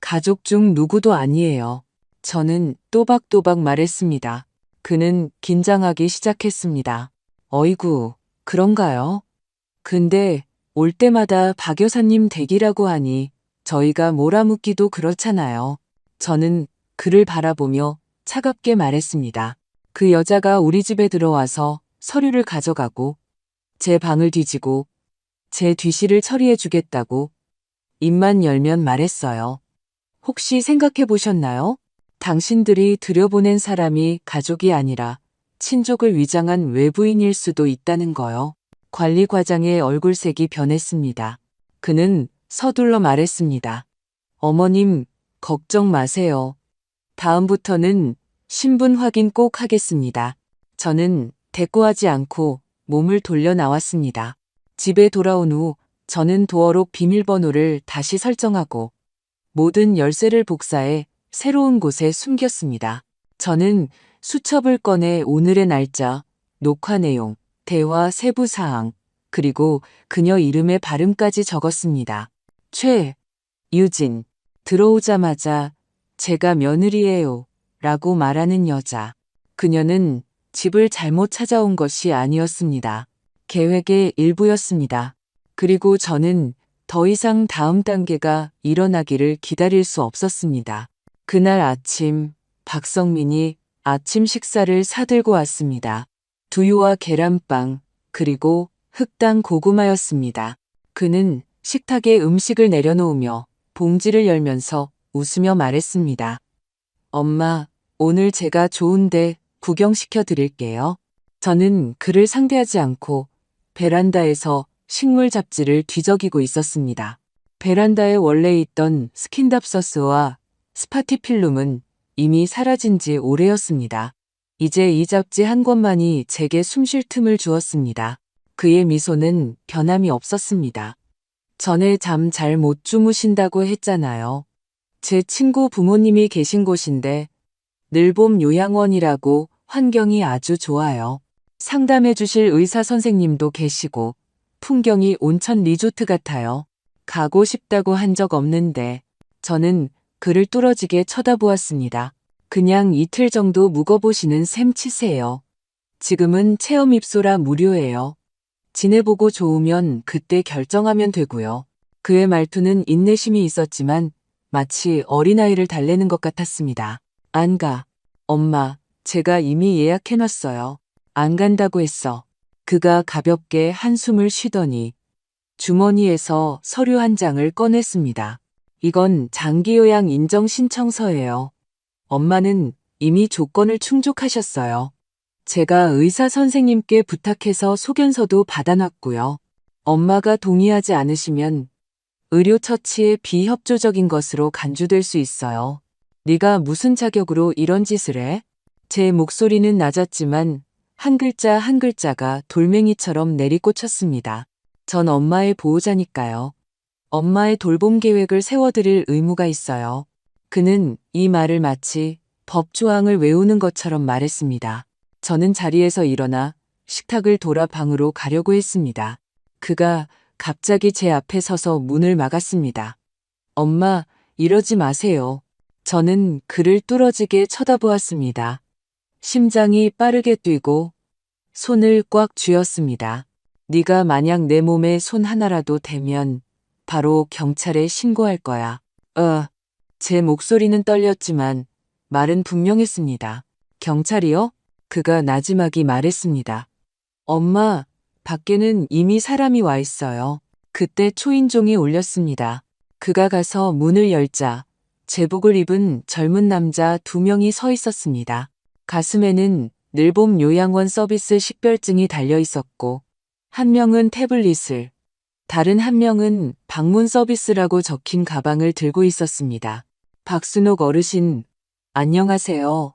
가족 중 누구도 아니에요. 저는 또박또박 말했습니다. 그는 긴장하기 시작했습니다. 어이구, 그런가요? 근데 올 때마다 박 여사님 댁이라고 하니 저희가 몰아묻기도 그렇잖아요. 저는 그를 바라보며 차갑게 말했습니다. 그 여자가 우리 집에 들어와서 서류를 가져가고 제 방을 뒤지고 제 뒤실을 처리해 주겠다고 입만 열면 말했어요. 혹시 생각해 보셨나요? 당신들이 들여보낸 사람이 가족이 아니라 친족을 위장한 외부인일 수도 있다는 거요. 관리과장의 얼굴색이 변했습니다. 그는 서둘러 말했습니다. 어머님, 걱정 마세요. 다음부터는 신분 확인 꼭 하겠습니다. 저는 대꾸하지 않고 몸을 돌려 나왔습니다. 집에 돌아온 후 저는 도어록 비밀번호를 다시 설정하고 모든 열쇠를 복사해 새로운 곳에 숨겼습니다. 저는 수첩을 꺼내 오늘의 날짜, 녹화 내용, 대화 세부 사항, 그리고 그녀 이름의 발음까지 적었습니다. 최유진. 들어오자마자 제가 며느리예요 라고 말하는 여자. 그녀는 집을 잘못 찾아온 것이 아니었습니다. 계획의 일부였습니다. 그리고 저는 더 이상 다음 단계가 일어나기를 기다릴 수 없었습니다. 그날 아침 박성민이 아침 식사를 사들고 왔습니다. 두유와 계란빵 그리고 흑당 고구마였습니다. 그는 식탁에 음식을 내려놓으며 봉지를 열면서 웃으며 말했습니다. 엄마, 오늘 제가 좋은데 구경시켜 드릴게요. 저는 그를 상대하지 않고 베란다에서 식물 잡지를 뒤적이고 있었습니다. 베란다에 원래 있던 스킨답서스와 스파티필름은 이미 사라진 지 오래였습니다. 이제 이 잡지 한 권만이 제게 숨쉴 틈을 주었습니다. 그의 미소는 변함이 없었습니다. 전에 잠 잘 못 주무신다고 했잖아요. 제 친구 부모님이 계신 곳인데 늘봄 요양원이라고 환경이 아주 좋아요. 상담해 주실 의사 선생님도 계시고 풍경이 온천 리조트 같아요. 가고 싶다고 한 적 없는데 저는 그를 뚫어지게 쳐다보았습니다. 그냥 이틀 정도 묵어보시는 셈 치세요. 지금은 체험 입소라 무료예요. 지내보고 좋으면 그때 결정하면 되고요. 그의 말투는 인내심이 있었지만 마치 어린아이를 달래는 것 같았습니다. 안 가. 엄마, 제가 이미 예약해놨어요. 안 간다고 했어. 그가 가볍게 한숨을 쉬더니 주머니에서 서류 한 장을 꺼냈습니다. 이건 장기요양 인정 신청서예요. 엄마는 이미 조건을 충족하셨어요. 제가 의사 선생님께 부탁해서 소견서도 받아놨고요. 엄마가 동의하지 않으시면 의료처치에 비협조적인 것으로 간주될 수 있어요. 네가 무슨 자격으로 이런 짓을 해? 제 목소리는 낮았지만 한 글자 한 글자가 돌멩이처럼 내리꽂혔습니다. 전 엄마의 보호자니까요. 엄마의 돌봄 계획을 세워드릴 의무가 있어요. 그는 이 말을 마치 법조항을 외우는 것처럼 말했습니다. 저는 자리에서 일어나 식탁을 돌아 방으로 가려고 했습니다. 그가 갑자기 제 앞에 서서 문을 막았습니다. 엄마, 이러지 마세요. 저는 그를 뚫어지게 쳐다보았습니다. 심장이 빠르게 뛰고 손을 꽉 쥐었습니다. 네가 만약 내 몸에 손 하나라도 대면 바로 경찰에 신고할 거야. 제 목소리는 떨렸지만 말은 분명했습니다. 경찰이요? 그가 나지막이 말했습니다. 엄마, 밖에는 이미 사람이 와 있어요. 그때 초인종이 울렸습니다. 그가 가서 문을 열자 제복을 입은 젊은 남자 2명이 서 있었습니다. 가슴에는 늘봄 요양원 서비스 식별증이 달려 있었고 한 명은 태블릿을, 다른 한 명은 방문 서비스라고 적힌 가방을 들고 있었습니다. 박순옥 어르신, 안녕하세요.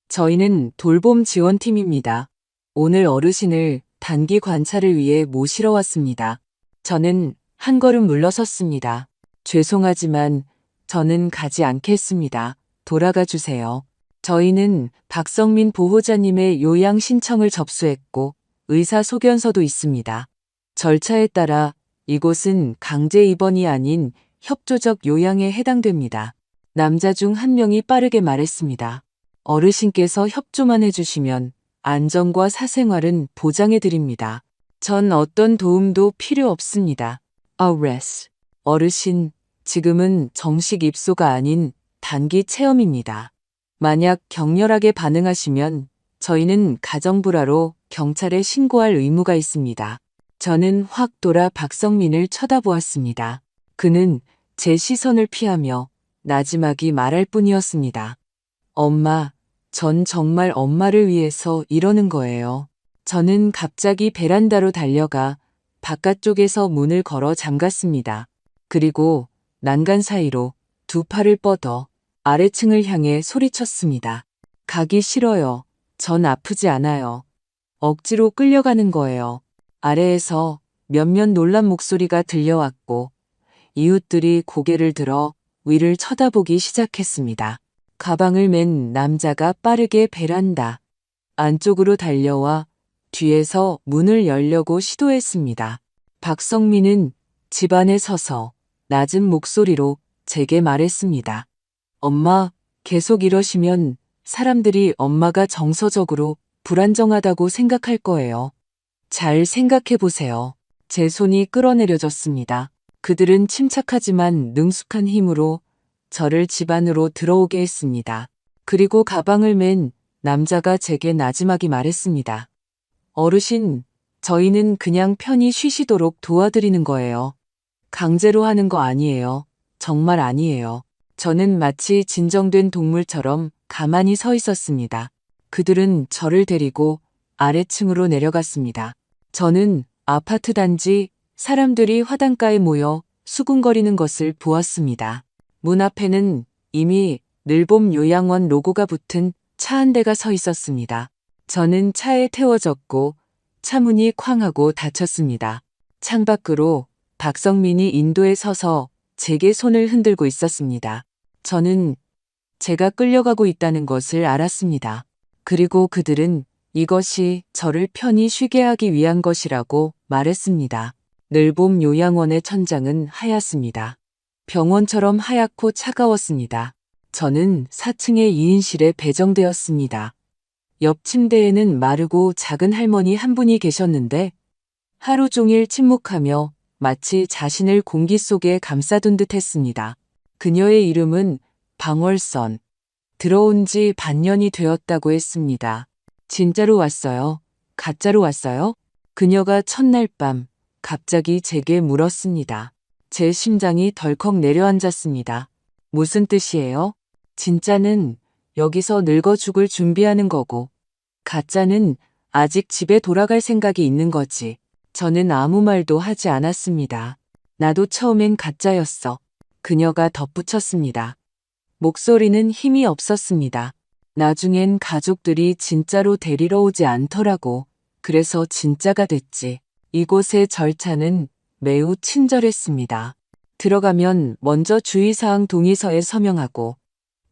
저희는 돌봄 지원팀입니다. 오늘 어르신을 단기 관찰을 위해 모시러 왔습니다. 저는 한 걸음 물러섰습니다. 죄송하지만 저는 가지 않겠습니다. 돌아가 주세요. 저희는 박성민 보호자님의 요양 신청을 접수했고 의사 소견서도 있습니다. 절차에 따라 이곳은 강제 입원이 아닌 협조적 요양에 해당됩니다. 남자 중 한 명이 빠르게 말했습니다. 어르신께서 협조만 해주시면 안전과 사생활은 보장해드립니다. 전 어떤 도움도 필요 없습니다. Arrest. 어르신, 지금은 정식 입소가 아닌 단기 체험입니다. 만약 격렬하게 반응하시면 저희는 가정불화로 경찰에 신고할 의무가 있습니다. 저는 확 돌아 박성민을 쳐다보았습니다. 그는 제 시선을 피하며 나지막이 말할 뿐이었습니다. 엄마, 전 정말 엄마를 위해서 이러는 거예요. 저는 갑자기 베란다로 달려가 바깥쪽에서 문을 걸어 잠갔습니다. 그리고 난간 사이로 2팔을 뻗어 아래층을 향해 소리쳤습니다. 가기 싫어요. 전 아프지 않아요. 억지로 끌려가는 거예요. 아래에서 몇몇 놀란 목소리가 들려왔고 이웃들이 고개를 들어 위를 쳐다보기 시작했습니다. 가방을 맨 남자가 빠르게 베란다 안쪽으로 달려와 뒤에서 문을 열려고 시도했습니다. 박성민은 집 안에 서서 낮은 목소리로 제게 말했습니다. 엄마, 계속 이러시면 사람들이 엄마가 정서적으로 불안정하다고 생각할 거예요. 잘 생각해 보세요. 제 손이 끌어내려졌습니다. 그들은 침착하지만 능숙한 힘으로 저를 집 안으로 들어오게 했습니다. 그리고 가방을 맨 남자가 제게 나지막이 말했습니다. 어르신, 저희는 그냥 편히 쉬시도록 도와드리는 거예요. 강제로 하는 거 아니에요. 정말 아니에요. 저는 마치 진정된 동물처럼 가만히 서 있었습니다. 그들은 저를 데리고 아래층으로 내려갔습니다. 저는 아파트 단지 사람들이 화단가에 모여 수군거리는 것을 보았습니다. 문 앞에는 이미 늘봄 요양원 로고가 붙은 차 한 대가 서 있었습니다. 저는 차에 태워졌고 차 문이 쾅 하고 닫혔습니다. 창밖으로 박성민이 인도에 서서 제게 손을 흔들고 있었습니다. 저는 제가 끌려가고 있다는 것을 알았습니다. 그리고 그들은 이것이 저를 편히 쉬게 하기 위한 것이라고 말했습니다. 늘봄 요양원의 천장은 하얗습니다. 병원처럼 하얗고 차가웠습니다. 저는 4층의 2인실에 배정되었습니다. 옆 침대에는 마르고 작은 할머니 한 분이 계셨는데 하루 종일 침묵하며 마치 자신을 공기 속에 감싸둔 듯 했습니다. 그녀의 이름은 방월선. 들어온 지 반년이 되었다고 했습니다. 진짜로 왔어요? 가짜로 왔어요? 그녀가 첫날 밤 갑자기 제게 물었습니다. 제 심장이 덜컥 내려앉았습니다. 무슨 뜻이에요? 진짜는 여기서 늙어 죽을 준비하는 거고, 가짜는 아직 집에 돌아갈 생각이 있는 거지. 저는 아무 말도 하지 않았습니다. 나도 처음엔 가짜였어. 그녀가 덧붙였습니다. 목소리는 힘이 없었습니다. 나중엔 가족들이 진짜로 데리러 오지 않더라고. 그래서 진짜가 됐지. 이곳의 절차는 매우 친절했습니다. 들어가면 먼저 주의사항 동의서에 서명하고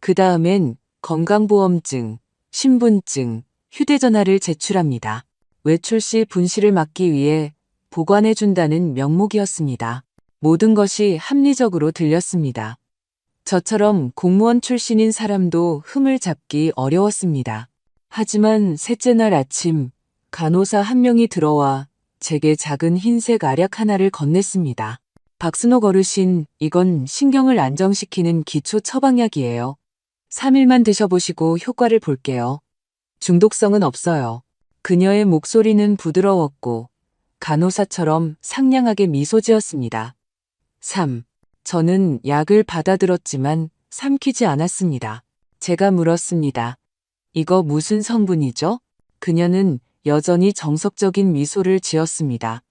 그 다음엔 건강보험증, 신분증, 휴대전화를 제출합니다. 외출 시 분실을 막기 위해 보관해준다는 명목이었습니다. 모든 것이 합리적으로 들렸습니다. 저처럼 공무원 출신인 사람도 흠을 잡기 어려웠습니다. 하지만 셋째 날 아침 간호사 한 명이 들어와 제게 작은 흰색 알약 하나를 건넸습니다. 박순옥 어르신, 이건 신경을 안정시키는 기초 처방약이에요. 3일만 드셔보시고 효과를 볼게요. 중독성은 없어요. 그녀의 목소리는 부드러웠고 간호사처럼 상냥하게 미소 지었습니다. 3. 저는 약을 받아들었지만 삼키지 않았습니다. 제가 물었습니다. 이거 무슨 성분이죠? 그녀는 여전히 정석적인 미소를 지었습니다.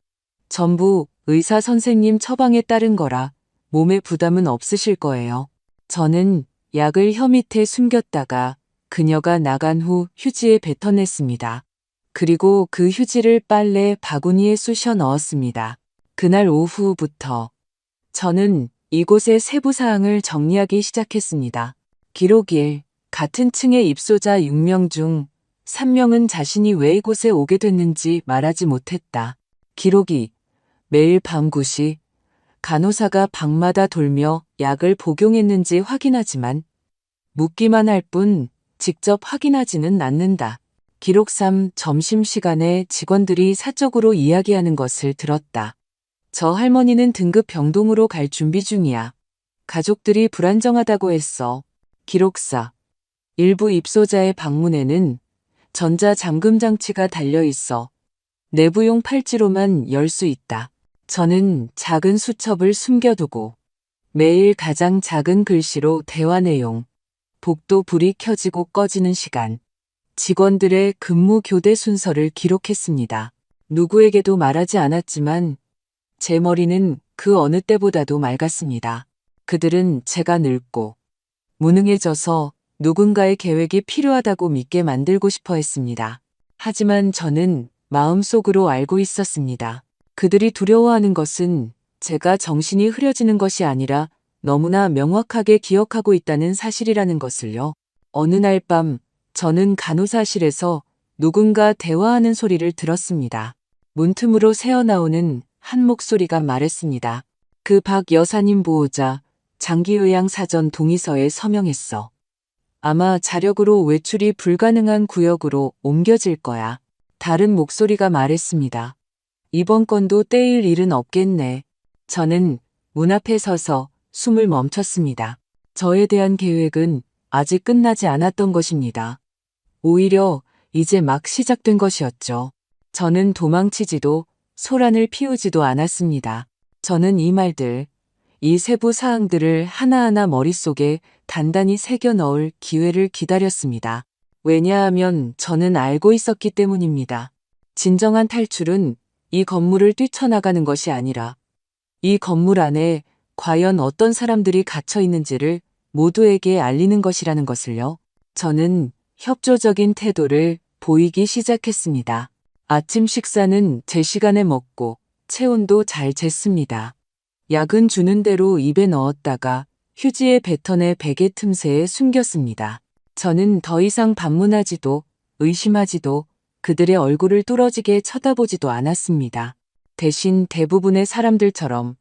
전부 의사 선생님 처방에 따른 거라 몸에 부담은 없으실 거예요. 저는 약을 혀 밑에 숨겼다가 그녀가 나간 후 휴지에 뱉어냈습니다. 그리고 그 휴지를 빨래 바구니에 쑤셔 넣었습니다. 그날 오후부터 저는 이곳의 세부 사항을 정리하기 시작했습니다. 기록 1. 같은 층의 입소자 6명 중 3명은 자신이 왜 이곳에 오게 됐는지 말하지 못했다. 기록 2. 매일 밤 9시 간호사가 방마다 돌며 약을 복용했는지 확인하지만 묻기만 할 뿐 직접 확인하지는 않는다. 기록 3. 점심시간에 직원들이 사적으로 이야기하는 것을 들었다. 저 할머니는 등급 병동으로 갈 준비 중이야. 가족들이 불안정하다고 했어. 기록 4. 일부 입소자의 방문에는 전자잠금 장치가 달려 있어 내부용 팔찌로만 열 수 있다. 저는 작은 수첩을 숨겨두고 매일 가장 작은 글씨로 대화 내용, 복도 불이 켜지고 꺼지는 시간, 직원들의 근무 교대 순서를 기록했습니다. 누구에게도 말하지 않았지만 제 머리는 그 어느 때보다도 맑았습니다. 그들은 제가 늙고 무능해져서 누군가의 계획이 필요하다고 믿게 만들고 싶어 했습니다. 하지만 저는 마음속으로 알고 있었습니다. 그들이 두려워하는 것은 제가 정신이 흐려지는 것이 아니라 너무나 명확하게 기억하고 있다는 사실이라는 것을요. 어느 날 밤 저는 간호사실에서 누군가 대화하는 소리를 들었습니다. 문틈으로 새어나오는 한 목소리가 말했습니다. 그 박 여사님 보호자 장기요양 사전 동의서에 서명했어. 아마 자력으로 외출이 불가능한 구역으로 옮겨질 거야. 다른 목소리가 말했습니다. 이번 건도 떼일 일은 없겠네. 저는 문 앞에 서서 숨을 멈췄습니다. 저에 대한 계획은 아직 끝나지 않았던 것입니다. 오히려 이제 막 시작된 것이었죠. 저는 도망치지도 소란을 피우지도 않았습니다. 저는 이 말들, 이 세부 사항들을 하나하나 머릿속에 단단히 새겨 넣을 기회를 기다렸습니다. 왜냐하면 저는 알고 있었기 때문입니다. 진정한 탈출은 이 건물을 뛰쳐나가는 것이 아니라 이 건물 안에 과연 어떤 사람들이 갇혀 있는지를 모두에게 알리는 것이라는 것을요. 저는 협조적인 태도를 보이기 시작했습니다. 아침 식사는 제 시간에 먹고 체온도 잘 쟀습니다. 약은 주는 대로 입에 넣었다가 휴지의 뱉어내 베개 틈새에 숨겼습니다. 저는 더 이상 반문하지도 의심하지도 그들의 얼굴을 뚫어지게 쳐다보지도 않았습니다. 대신 대부분의 사람들처럼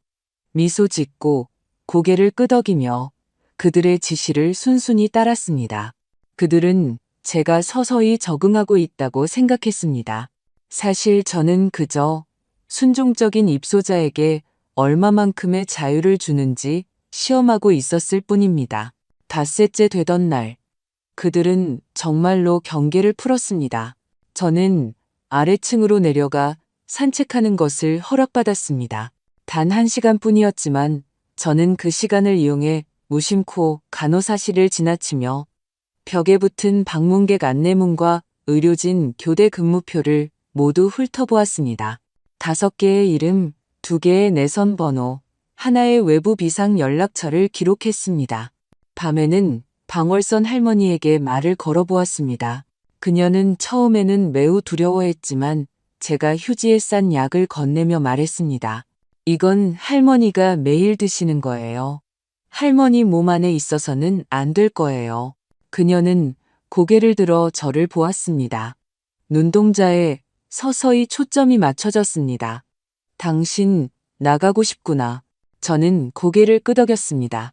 미소 짓고 고개를 끄덕이며 그들의 지시를 순순히 따랐습니다. 그들은 제가 서서히 적응하고 있다고 생각했습니다. 사실 저는 그저 순종적인 입소자에게 얼마만큼의 자유를 주는지 시험하고 있었을 뿐입니다. 닷새째 되던 날, 그들은 정말로 경계를 풀었습니다. 저는 아래층으로 내려가 산책하는 것을 허락받았습니다. 단 1시간뿐이었지만 저는 그 시간을 이용해 무심코 간호사실을 지나치며 벽에 붙은 방문객 안내문과 의료진 교대 근무표를 모두 훑어보았습니다. 5개의 이름, 2개의 내선 번호, 하나의 외부 비상 연락처를 기록했습니다. 밤에는 방월선 할머니에게 말을 걸어보았습니다. 그녀는 처음에는 매우 두려워했지만 제가 휴지에 싼 약을 건네며 말했습니다. 이건 할머니가 매일 드시는 거예요. 할머니 몸 안에 있어서는 안 될 거예요. 그녀는 고개를 들어 저를 보았습니다. 눈동자에 서서히 초점이 맞춰졌습니다. 당신 나가고 싶구나. 저는 고개를 끄덕였습니다.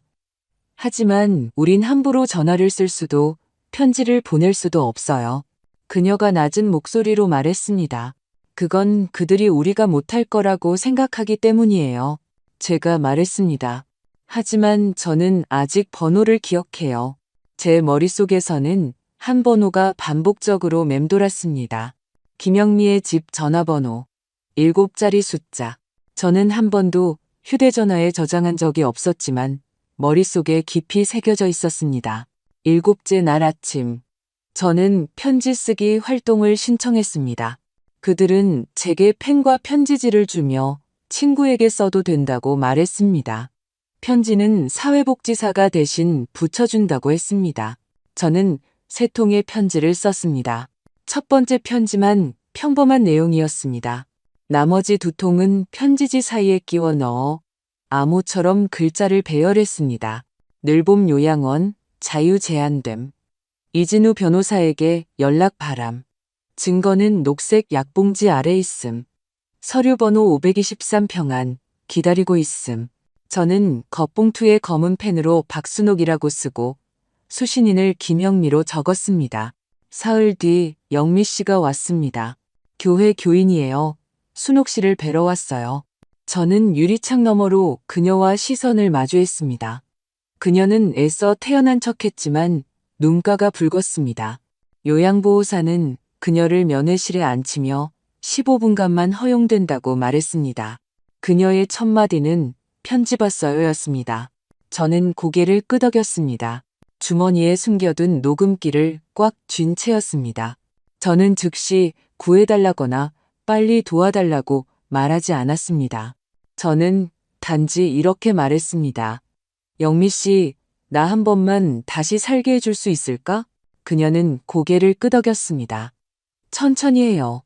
하지만 우린 함부로 전화를 쓸 수도 편지를 보낼 수도 없어요. 그녀가 낮은 목소리로 말했습니다. 그건 그들이 우리가 못할 거라고 생각하기 때문이에요. 제가 말했습니다. 하지만 저는 아직 번호를 기억해요. 제 머릿속에서는 한 번호가 반복적으로 맴돌았습니다. 김영미의 집 전화번호, 7자리 숫자. 저는 한 번도 휴대전화에 저장한 적이 없었지만 머릿속에 깊이 새겨져 있었습니다. 7째 날 아침, 저는 편지 쓰기 활동을 신청했습니다. 그들은 제게 펜과 편지지를 주며 친구에게 써도 된다고 말했습니다. 편지는 사회복지사가 대신 붙여준다고 했습니다. 저는 3통의 편지를 썼습니다. 첫 번째 편지만 평범한 내용이었습니다. 나머지 2통은 편지지 사이에 끼워 넣어 암호처럼 글자를 배열했습니다. 늘봄 요양원, 자유 제한됨. 이진우 변호사에게 연락 바람. 증거는 녹색 약봉지 아래 있음. 서류 번호 523 평안, 기다리고 있음. 저는 겉봉투에 검은 펜으로 박순옥이라고 쓰고 수신인을 김영미로 적었습니다. 사흘 뒤 영미 씨가 왔습니다. 교회 교인이에요. 순옥 씨를 뵈러 왔어요. 저는 유리창 너머로 그녀와 시선을 마주했습니다. 그녀는 애써 태연한 척했지만 눈가가 붉었습니다. 요양보호사는 그녀를 면회실에 앉히며 15분간만 허용된다고 말했습니다. 그녀의 첫 마디는 편지 봤어요였습니다. 저는 고개를 끄덕였습니다. 주머니에 숨겨둔 녹음기를 꽉 쥔 채였습니다. 저는 즉시 구해달라거나 빨리 도와달라고 말하지 않았습니다. 저는 단지 이렇게 말했습니다. 영미 씨, 나 한 번만 다시 살게 해줄 수 있을까? 그녀는 고개를 끄덕였습니다. 천천히 해요.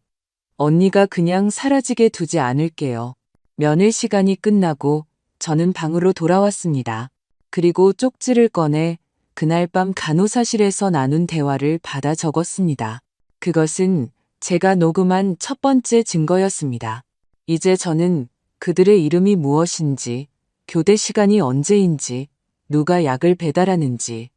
언니가 그냥 사라지게 두지 않을게요. 면회 시간이 끝나고 저는 방으로 돌아왔습니다. 그리고 쪽지를 꺼내 그날 밤 간호사실에서 나눈 대화를 받아 적었습니다. 그것은 제가 녹음한 첫 번째 증거였습니다. 이제 저는 그들의 이름이 무엇인지, 교대 시간이 언제인지, 누가 약을 배달하는지,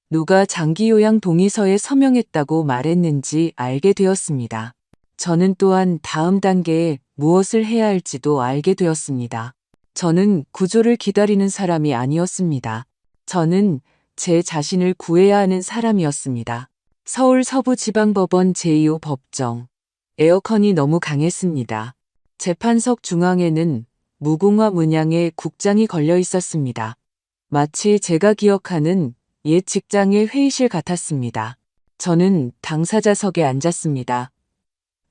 누가 장기요양 동의서에 서명했다고 말했는지 알게 되었습니다. 저는 또한 다음 단계에 무엇을 해야 할지도 알게 되었습니다. 저는 구조를 기다리는 사람이 아니었습니다. 저는 제 자신을 구해야 하는 사람이었습니다. 서울 서부지방법원 제2호 법정. 에어컨이 너무 강했습니다. 재판석 중앙에는 무궁화 문양의 국장이 걸려 있었습니다. 마치 제가 기억하는 옛 직장의 회의실 같았습니다. 저는 당사자석에 앉았습니다.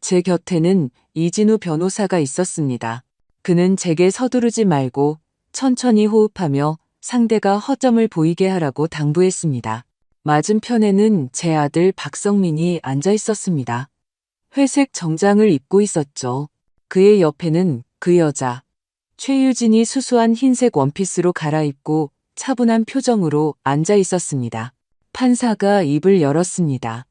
제 곁에는 이진우 변호사가 있었습니다. 그는 제게 서두르지 말고 천천히 호흡하며 상대가 허점을 보이게 하라고 당부했습니다. 맞은편에는 제 아들 박성민이 앉아 있었습니다. 회색 정장을 입고 있었죠. 그의 옆에는 그 여자, 최유진이 수수한 흰색 원피스로 갈아입고 차분한 표정으로 앉아 있었습니다. 판사가 입을 열었습니다.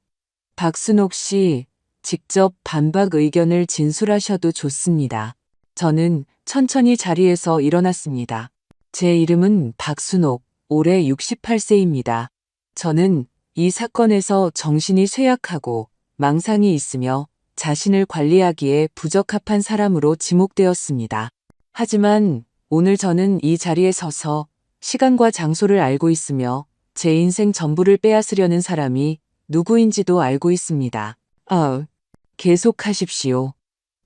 박순옥 씨, 직접 반박 의견을 진술하셔도 좋습니다. 저는 천천히 자리에서 일어났습니다. 제 이름은 박순옥, 올해 68세입니다. 저는 이 사건에서 정신이 쇠약하고 망상이 있으며 자신을 관리하기에 부적합한 사람으로 지목되었습니다. 하지만 오늘 저는 이 자리에 서서 시간과 장소를 알고 있으며 제 인생 전부를 빼앗으려는 사람이 누구인지도 알고 있습니다. 계속하십시오.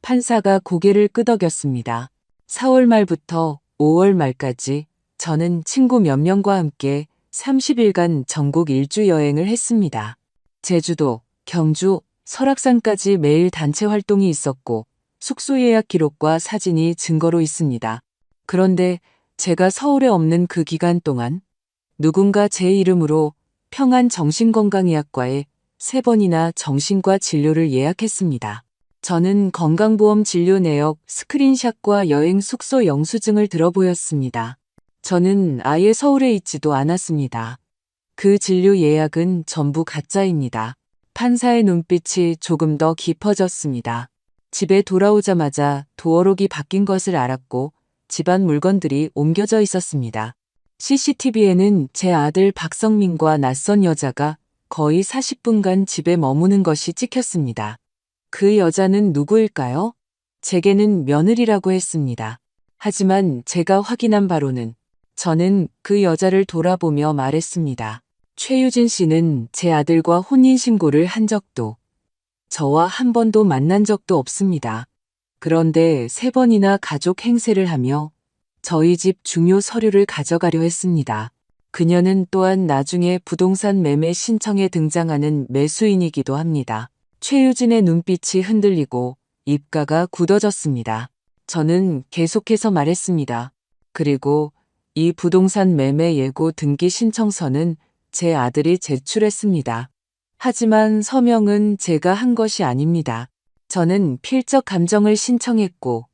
판사가 고개를 끄덕였습니다. 4월 말부터 5월 말까지 저는 친구 몇 명과 함께 30일간 전국 일주 여행을 했습니다. 제주도, 경주, 설악산까지 매일 단체 활동이 있었고 숙소 예약 기록과 사진이 증거로 있습니다. 그런데 제가 서울에 없는 그 기간 동안 누군가 제 이름으로 평안정신건강의학과에 3번이나 정신과 진료를 예약했습니다. 저는 건강보험 진료 내역 스크린샷과 여행 숙소 영수증을 들어보였습니다. 저는 아예 서울에 있지도 않았습니다. 그 진료 예약은 전부 가짜입니다. 판사의 눈빛이 조금 더 깊어졌습니다. 집에 돌아오자마자 도어록이 바뀐 것을 알았고 집안 물건들이 옮겨져 있었습니다. CCTV에는 제 아들 박성민과 낯선 여자가 거의 40분간 집에 머무는 것이 찍혔습니다. 그 여자는 누구일까요? 제게는 며느리라고 했습니다. 하지만 제가 확인한 바로는 저는 그 여자를 돌아보며 말했습니다. 최유진 씨는 제 아들과 혼인신고를 한 적도 저와 한 번도 만난 적도 없습니다. 그런데 3번이나 가족 행세를 하며 저희 집 중요 서류를 가져가려 했습니다. 그녀는 또한 나중에 부동산 매매 신청에 등장하는 매수인이기도 합니다. 최유진의 눈빛이 흔들리고 입가가 굳어졌습니다. 저는 계속해서 말했습니다. 그리고 이 부동산 매매 예고 등기 신청서는 제 아들이 제출했습니다. 하지만 서명은 제가 한 것이 아닙니다. 저는 필적 감정을 신청했고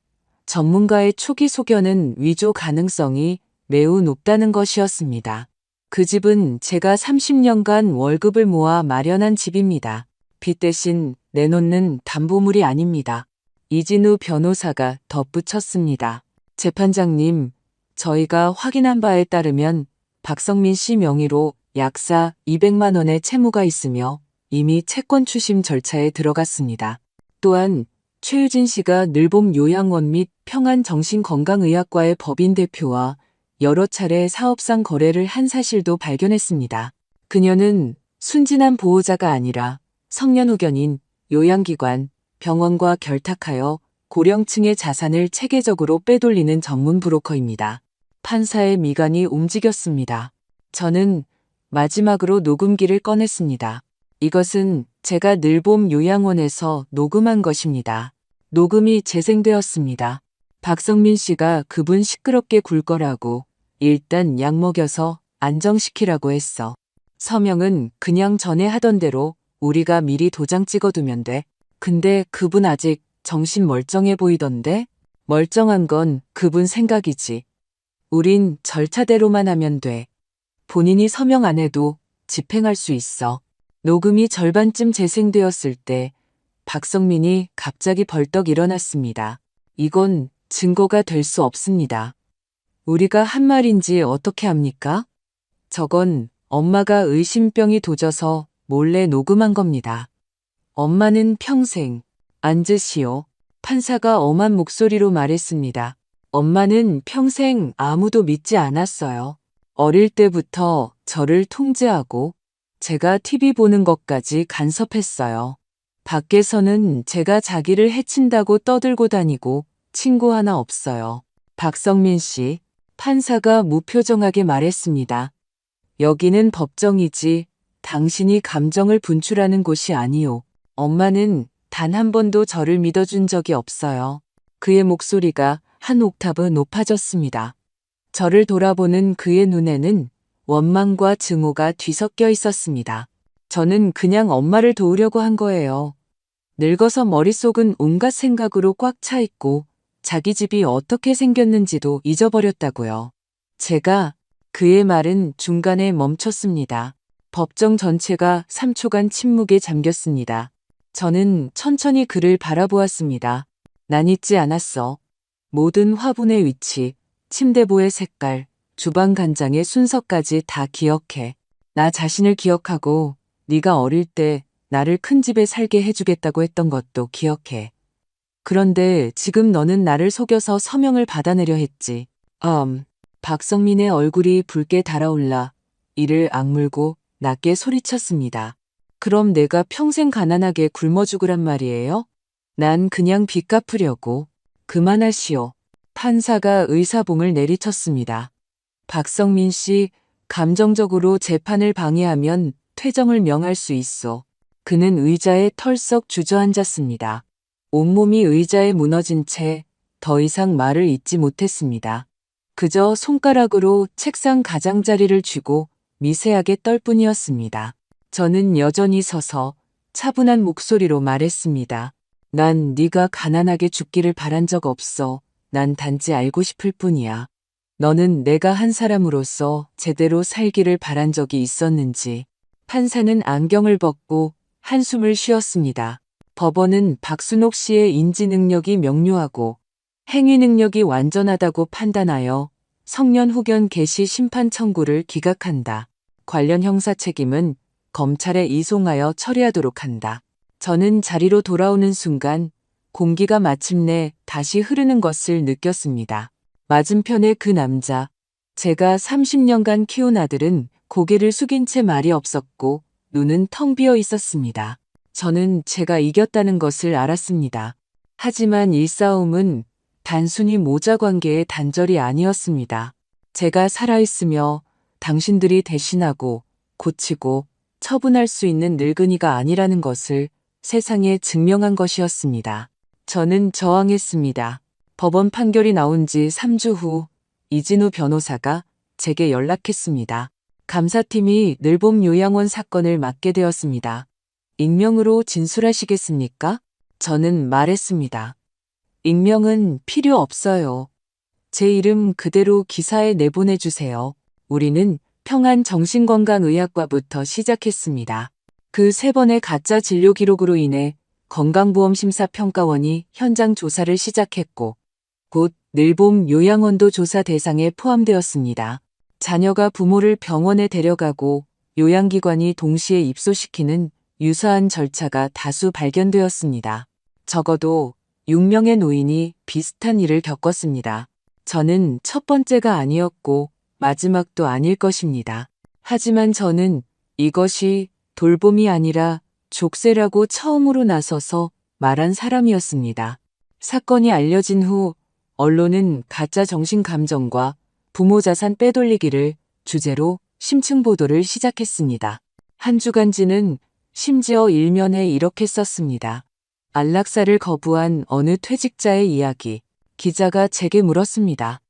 전문가의 초기 소견은 위조 가능성이 매우 높다는 것이었습니다. 그 집은 제가 30년간 월급을 모아 마련한 집입니다. 빚 대신 내놓는 담보물이 아닙니다. 이진우 변호사가 덧붙였습니다. 재판장님, 저희가 확인한 바에 따르면 박성민 씨 명의로 약사 200만 원의 채무가 있으며 이미 채권 추심 절차에 들어갔습니다. 또한 최유진 씨가 늘봄 요양원 및 평안정신건강의학과의 법인 대표와 여러 차례 사업상 거래를 한 사실도 발견했습니다. 그녀는 순진한 보호자가 아니라 성년후견인 요양기관, 병원과 결탁하여 고령층의 자산을 체계적으로 빼돌리는 전문 브로커입니다. 판사의 미간이 움직였습니다. 저는 마지막으로 녹음기를 꺼냈습니다. 이것은 제가 늘봄 요양원에서 녹음한 것입니다. 녹음이 재생되었습니다. 박성민 씨가 그분 시끄럽게 굴 거라고 일단 약 먹여서 안정시키라고 했어. 서명은 그냥 전에 하던 대로 우리가 미리 도장 찍어두면 돼. 근데 그분 아직 정신 멀쩡해 보이던데? 멀쩡한 건 그분 생각이지. 우린 절차대로만 하면 돼. 본인이 서명 안 해도 집행할 수 있어. 녹음이 절반쯤 재생되었을 때 박성민이 갑자기 벌떡 일어났습니다. 이건 증거가 될 수 없습니다. 우리가 한 말인지 어떻게 합니까? 저건 엄마가 의심병이 도져서 몰래 녹음한 겁니다. 엄마는 평생 앉으시오. 판사가 엄한 목소리로 말했습니다. 엄마는 평생 아무도 믿지 않았어요. 어릴 때부터 저를 통제하고 제가 TV 보는 것까지 간섭했어요. 밖에서는 제가 자기를 해친다고 떠들고 다니고 친구 하나 없어요. 박성민 씨, 판사가 무표정하게 말했습니다. 여기는 법정이지 당신이 감정을 분출하는 곳이 아니오. 엄마는 단 한 번도 저를 믿어준 적이 없어요. 그의 목소리가 한 옥타브 높아졌습니다. 저를 돌아보는 그의 눈에는 원망과 증오가 뒤섞여 있었습니다. 저는 그냥 엄마를 도우려고 한 거예요. 늙어서 머릿속은 온갖 생각으로 꽉 차 있고 자기 집이 어떻게 생겼는지도 잊어버렸다고요. 그의 말은 중간에 멈췄습니다. 법정 전체가 3초간 침묵에 잠겼습니다. 저는 천천히 그를 바라보았습니다. 난 잊지 않았어. 모든 화분의 위치, 침대보의 색깔, 주방 간장의 순서까지 다 기억해. 나 자신을 기억하고 네가 어릴 때 나를 큰 집에 살게 해주겠다고 했던 것도 기억해. 그런데 지금 너는 나를 속여서 서명을 받아내려 했지. 박성민의 얼굴이 붉게 달아올라 이를 악물고 낮게 소리쳤습니다. 그럼 내가 평생 가난하게 굶어 죽으란 말이에요? 난 그냥 빚 갚으려고. 그만하시오. 판사가 의사봉을 내리쳤습니다. 박성민 씨, 감정적으로 재판을 방해하면 퇴정을 명할 수 있어. 그는 의자에 털썩 주저앉았습니다. 온몸이 의자에 무너진 채 더 이상 말을 잇지 못했습니다. 그저 손가락으로 책상 가장자리를 쥐고 미세하게 떨 뿐이었습니다. 저는 여전히 서서 차분한 목소리로 말했습니다. 난 네가 가난하게 죽기를 바란 적 없어. 난 단지 알고 싶을 뿐이야. 너는 내가 한 사람으로서 제대로 살기를 바란 적이 있었는지. 판사는 안경을 벗고 한숨을 쉬었습니다. 법원은 박순옥 씨의 인지 능력이 명료하고 행위 능력이 완전하다고 판단하여 성년 후견 개시 심판 청구를 기각한다. 관련 형사 책임은 검찰에 이송하여 처리하도록 한다. 저는 자리로 돌아오는 순간 공기가 마침내 다시 흐르는 것을 느꼈습니다. 맞은편의 그 남자, 제가 30년간 키운 아들은 고개를 숙인 채 말이 없었고 눈은 텅 비어 있었습니다. 저는 제가 이겼다는 것을 알았습니다. 하지만 이 싸움은 단순히 모자 관계의 단절이 아니었습니다. 제가 살아있으며 당신들이 대신하고 고치고 처분할 수 있는 늙은이가 아니라는 것을 세상에 증명한 것이었습니다. 저는 저항했습니다. 법원 판결이 나온 지 3주 후 이진우 변호사가 제게 연락했습니다. 감사팀이 늘봄 요양원 사건을 맡게 되었습니다. 익명으로 진술하시겠습니까? 저는 말했습니다. 익명은 필요 없어요. 제 이름 그대로 기사에 내보내주세요. 우리는 평안정신건강의학과부터 시작했습니다. 그 3번의 가짜 진료 기록으로 인해 건강보험심사평가원이 현장 조사를 시작했고 곧 늘봄 요양원도 조사 대상에 포함되었습니다. 자녀가 부모를 병원에 데려가고 요양기관이 동시에 입소시키는 유사한 절차가 다수 발견되었습니다. 적어도 6명의 노인이 비슷한 일을 겪었습니다. 저는 첫 번째가 아니었고 마지막도 아닐 것입니다. 하지만 저는 이것이 돌봄이 아니라 족쇄라고 처음으로 나서서 말한 사람이었습니다. 사건이 알려진 후 언론은 가짜 정신감정과 부모 자산 빼돌리기를 주제로 심층 보도를 시작했습니다. 한 주간지는 심지어 일면에 이렇게 썼습니다. 안락사를 거부한 어느 퇴직자의 이야기. 기자가 제게 물었습니다.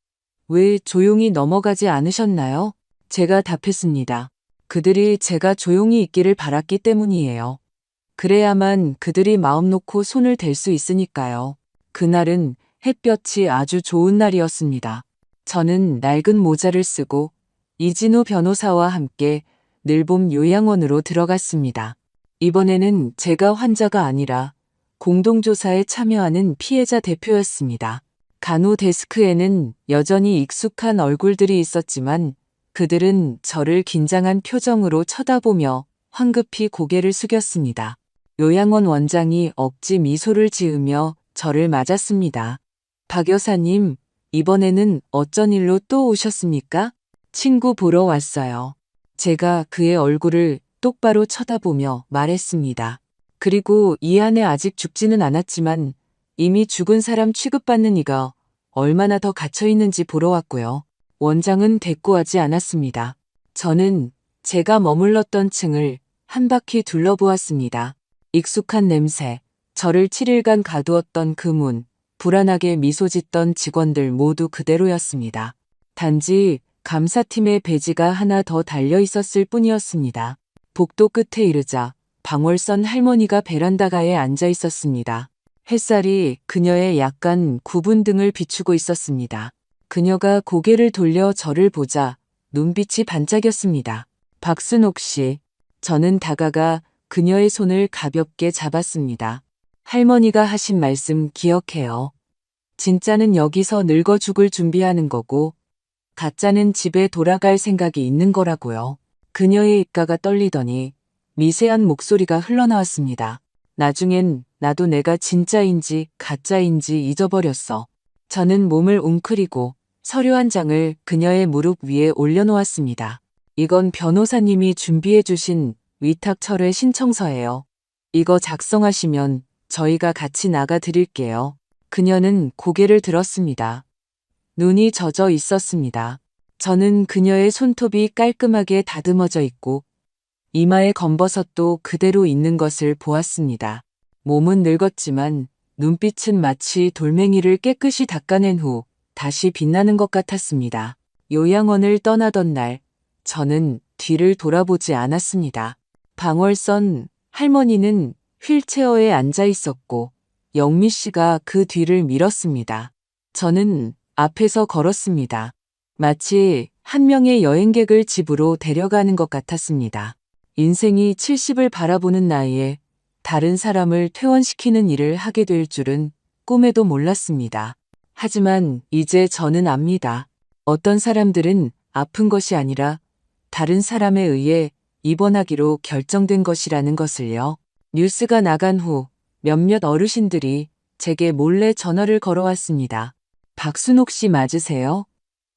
왜 조용히 넘어가지 않으셨나요? 제가 답했습니다. 그들이 제가 조용히 있기를 바랐기 때문이에요. 그래야만 그들이 마음 놓고 손을 댈 수 있으니까요. 그날은 햇볕이 아주 좋은 날이었습니다. 저는 낡은 모자를 쓰고 이진우 변호사와 함께 늘봄 요양원으로 들어갔습니다. 이번에는 제가 환자가 아니라 공동조사에 참여하는 피해자 대표였습니다. 간호 데스크에는 여전히 익숙한 얼굴들이 있었지만 그들은 저를 긴장한 표정으로 쳐다보며 황급히 고개를 숙였습니다. 요양원 원장이 억지 미소를 지으며 저를 맞았습니다. 박 여사님, 이번에는 어쩐 일로 또 오셨습니까? 친구 보러 왔어요. 제가 그의 얼굴을 똑바로 쳐다보며 말했습니다. 그리고 이 안에 아직 죽지는 않았지만 이미 죽은 사람 취급받는 이가 얼마나 더 갇혀있는지 보러 왔고요. 원장은 대꾸하지 않았습니다. 저는 제가 머물렀던 층을 한 바퀴 둘러보았습니다. 익숙한 냄새, 저를 7일간 가두었던 그 문, 불안하게 미소 짓던 직원들 모두 그대로였습니다. 단지 감사팀의 배지가 하나 더 달려 있었을 뿐이었습니다. 복도 끝에 이르자 방월선 할머니가 베란다가에 앉아 있었습니다. 햇살이 그녀의 약간 굽은 등을 비추고 있었습니다. 그녀가 고개를 돌려 저를 보자 눈빛이 반짝였습니다. 박순옥 씨. 저는 다가가 그녀의 손을 가볍게 잡았습니다. 할머니가 하신 말씀 기억해요. 진짜는 여기서 늙어 죽을 준비하는 거고, 가짜는 집에 돌아갈 생각이 있는 거라고요. 그녀의 입가가 떨리더니 미세한 목소리가 흘러나왔습니다. 나중엔 나도 내가 진짜인지 가짜인지 잊어버렸어. 저는 몸을 웅크리고 서류 한 장을 그녀의 무릎 위에 올려놓았습니다. 이건 변호사님이 준비해 주신 위탁 철회 신청서예요. 이거 작성하시면 저희가 같이 나가 드릴게요. 그녀는 고개를 들었습니다. 눈이 젖어 있었습니다. 저는 그녀의 손톱이 깔끔하게 다듬어져 있고 이마의 검버섯도 그대로 있는 것을 보았습니다. 몸은 늙었지만 눈빛은 마치 돌멩이를 깨끗이 닦아낸 후 다시 빛나는 것 같았습니다. 요양원을 떠나던 날 저는 뒤를 돌아보지 않았습니다. 방월선 할머니는 휠체어에 앉아 있었고 영미 씨가 그 뒤를 밀었습니다. 저는 앞에서 걸었습니다. 마치 한 명의 여행객을 집으로 데려가는 것 같았습니다. 인생이 70을 바라보는 나이에 다른 사람을 퇴원시키는 일을 하게 될 줄은 꿈에도 몰랐습니다. 하지만 이제 저는 압니다. 어떤 사람들은 아픈 것이 아니라 다른 사람에 의해 입원하기로 결정된 것이라는 것을요. 뉴스가 나간 후 몇몇 어르신들이 제게 몰래 전화를 걸어왔습니다. 박순옥 씨 맞으세요?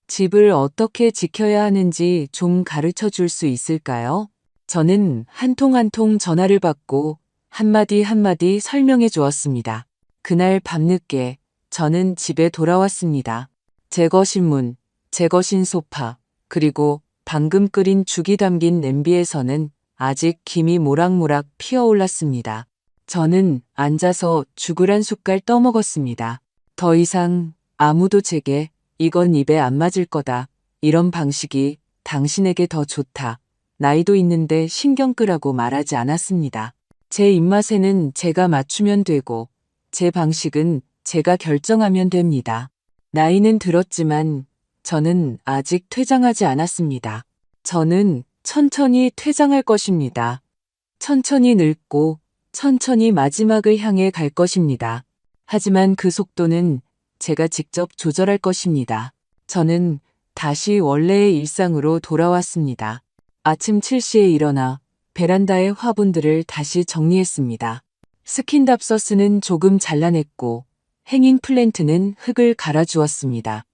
집을 어떻게 지켜야 하는지 좀 가르쳐 줄 수 있을까요? 저는 한 통 한 통 전화를 받고 한마디 한마디 설명해 주었습니다. 그날 밤늦게 저는 집에 돌아왔습니다. 제 것인 문, 제 것인 소파, 그리고 방금 끓인 죽이 담긴 냄비에서는 아직 김이 모락모락 피어올랐습니다. 저는 앉아서 죽을 한 숟갈 떠먹었습니다. 더 이상 아무도 제게 이건 입에 안 맞을 거다. 이런 방식이 당신에게 더 좋다. 나이도 있는데 신경 끄라고 말하지 않았습니다. 제 입맛에는 제가 맞추면 되고 제 방식은 제가 결정하면 됩니다. 나이는 들었지만 저는 아직 퇴장하지 않았습니다. 저는 천천히 퇴장할 것입니다. 천천히 늙고 천천히 마지막을 향해 갈 것입니다. 하지만 그 속도는 제가 직접 조절할 것입니다. 저는 다시 원래의 일상으로 돌아왔습니다. 아침 7시에 일어나 베란다의 화분들을 다시 정리했습니다. 스킨답서스는 조금 잘라냈고 행잉 플랜트는 흙을 갈아주었습니다.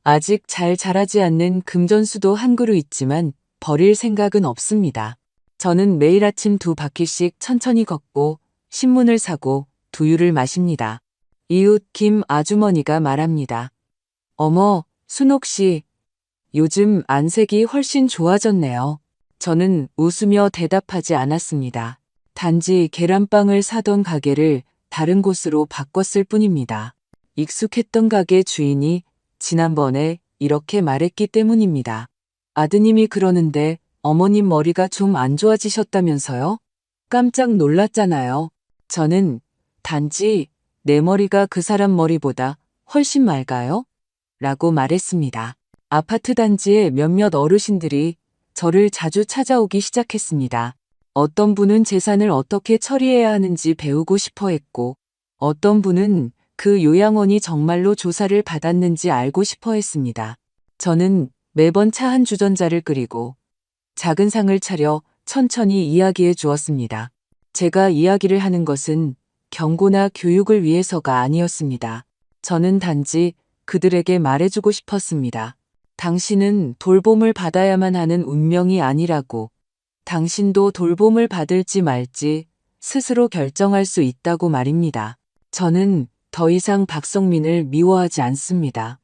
아직 잘 자라지 않는 금전수도 한 그루 있지만 버릴 생각은 없습니다. 저는 매일 아침 2바퀴씩 천천히 걷고 신문을 사고 두유를 마십니다. 이웃 김 아주머니가 말합니다. 어머, 순옥 씨, 요즘 안색이 훨씬 좋아졌네요. 저는 웃으며 대답하지 않았습니다. 단지 계란빵을 사던 가게를 다른 곳으로 바꿨을 뿐입니다. 익숙했던 가게 주인이 지난번에 이렇게 말했기 때문입니다. 아드님이 그러는데 어머님 머리가 좀 안 좋아지셨다면서요? 깜짝 놀랐잖아요. 저는 단지 내 머리가 그 사람 머리보다 훨씬 맑아요? 라고 말했습니다. 아파트 단지의 몇몇 어르신들이 저를 자주 찾아오기 시작했습니다. 어떤 분은 재산을 어떻게 처리해야 하는지 배우고 싶어 했고, 어떤 분은 그 요양원이 정말로 조사를 받았는지 알고 싶어 했습니다. 저는 매번 차 한 주전자를 끓이고 작은 상을 차려 천천히 이야기해 주었습니다. 제가 이야기를 하는 것은 경고나 교육을 위해서가 아니었습니다. 저는 단지 그들에게 말해주고 싶었습니다. 당신은 돌봄을 받아야만 하는 운명이 아니라고, 당신도 돌봄을 받을지 말지 스스로 결정할 수 있다고 말입니다. 저는 더 이상 박성민을 미워하지 않습니다.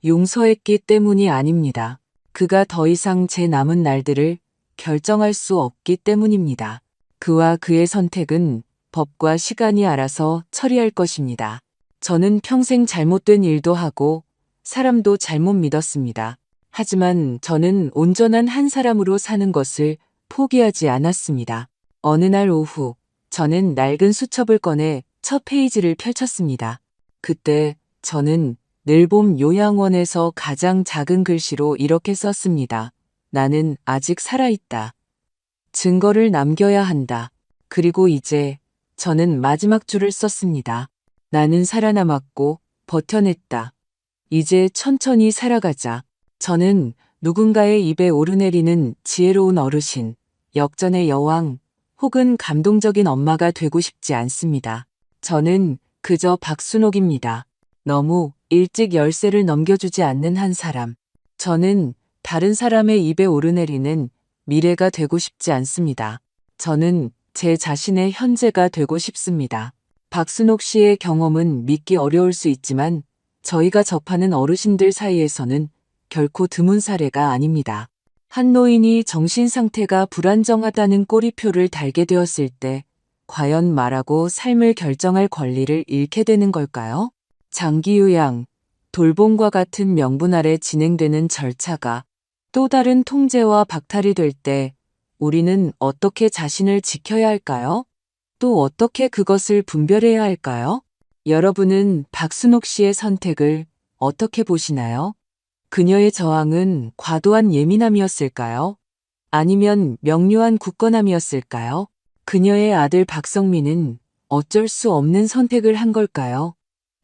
용서했기 때문이 아닙니다. 그가 더 이상 제 남은 날들을 결정할 수 없기 때문입니다. 그와 그의 선택은 법과 시간이 알아서 처리할 것입니다. 저는 평생 잘못된 일도 하고 사람도 잘못 믿었습니다. 하지만 저는 온전한 한 사람으로 사는 것을 포기하지 않았습니다. 어느 날 오후, 저는 낡은 수첩을 꺼내 첫 페이지를 펼쳤습니다. 그때 저는 늘봄 요양원에서 가장 작은 글씨로 이렇게 썼습니다. 나는 아직 살아있다. 증거를 남겨야 한다. 그리고 이제 저는 마지막 줄을 썼습니다. 나는 살아남았고 버텨냈다. 이제 천천히 살아가자. 저는 누군가의 입에 오르내리는 지혜로운 어르신, 역전의 여왕, 혹은 감동적인 엄마가 되고 싶지 않습니다. 저는 그저 박순옥입니다. 너무 일찍 열쇠를 넘겨주지 않는 한 사람. 저는 다른 사람의 입에 오르내리는 미래가 되고 싶지 않습니다. 저는 제 자신의 현재가 되고 싶습니다. 박순옥 씨의 경험은 믿기 어려울 수 있지만 저희가 접하는 어르신들 사이에서는 결코 드문 사례가 아닙니다. 한 노인이 정신 상태가 불안정하다는 꼬리표를 달게 되었을 때 과연 말하고 삶을 결정할 권리를 잃게 되는 걸까요? 장기 요양, 돌봄과 같은 명분 아래 진행되는 절차가 또 다른 통제와 박탈이 될 때 우리는 어떻게 자신을 지켜야 할까요? 또 어떻게 그것을 분별해야 할까요? 여러분은 박순옥 씨의 선택을 어떻게 보시나요? 그녀의 저항은 과도한 예민함이었을까요? 아니면 명료한 굳건함이었을까요? 그녀의 아들 박성민은 어쩔 수 없는 선택을 한 걸까요?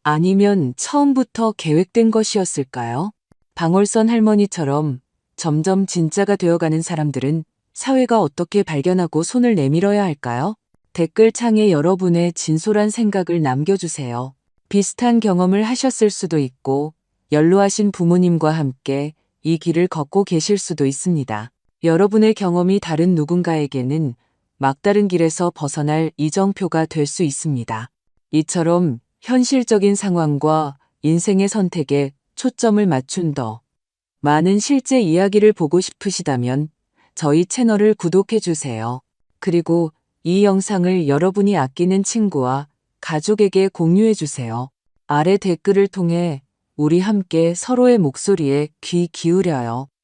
아니면 처음부터 계획된 것이었을까요? 방울선 할머니처럼 점점 진짜가 되어가는 사람들은 사회가 어떻게 발견하고 손을 내밀어야 할까요? 댓글창에 여러분의 진솔한 생각을 남겨주세요. 비슷한 경험을 하셨을 수도 있고 연로하신 부모님과 함께 이 길을 걷고 계실 수도 있습니다. 여러분의 경험이 다른 누군가에게는 막다른 길에서 벗어날 이정표가 될 수 있습니다. 이처럼 현실적인 상황과 인생의 선택에 초점을 맞춘 더 많은 실제 이야기를 보고 싶으시다면 저희 채널을 구독해주세요. 그리고 이 영상을 여러분이 아끼는 친구와 가족에게 공유해주세요. 아래 댓글을 통해 우리 함께 서로의 목소리에 귀 기울여요.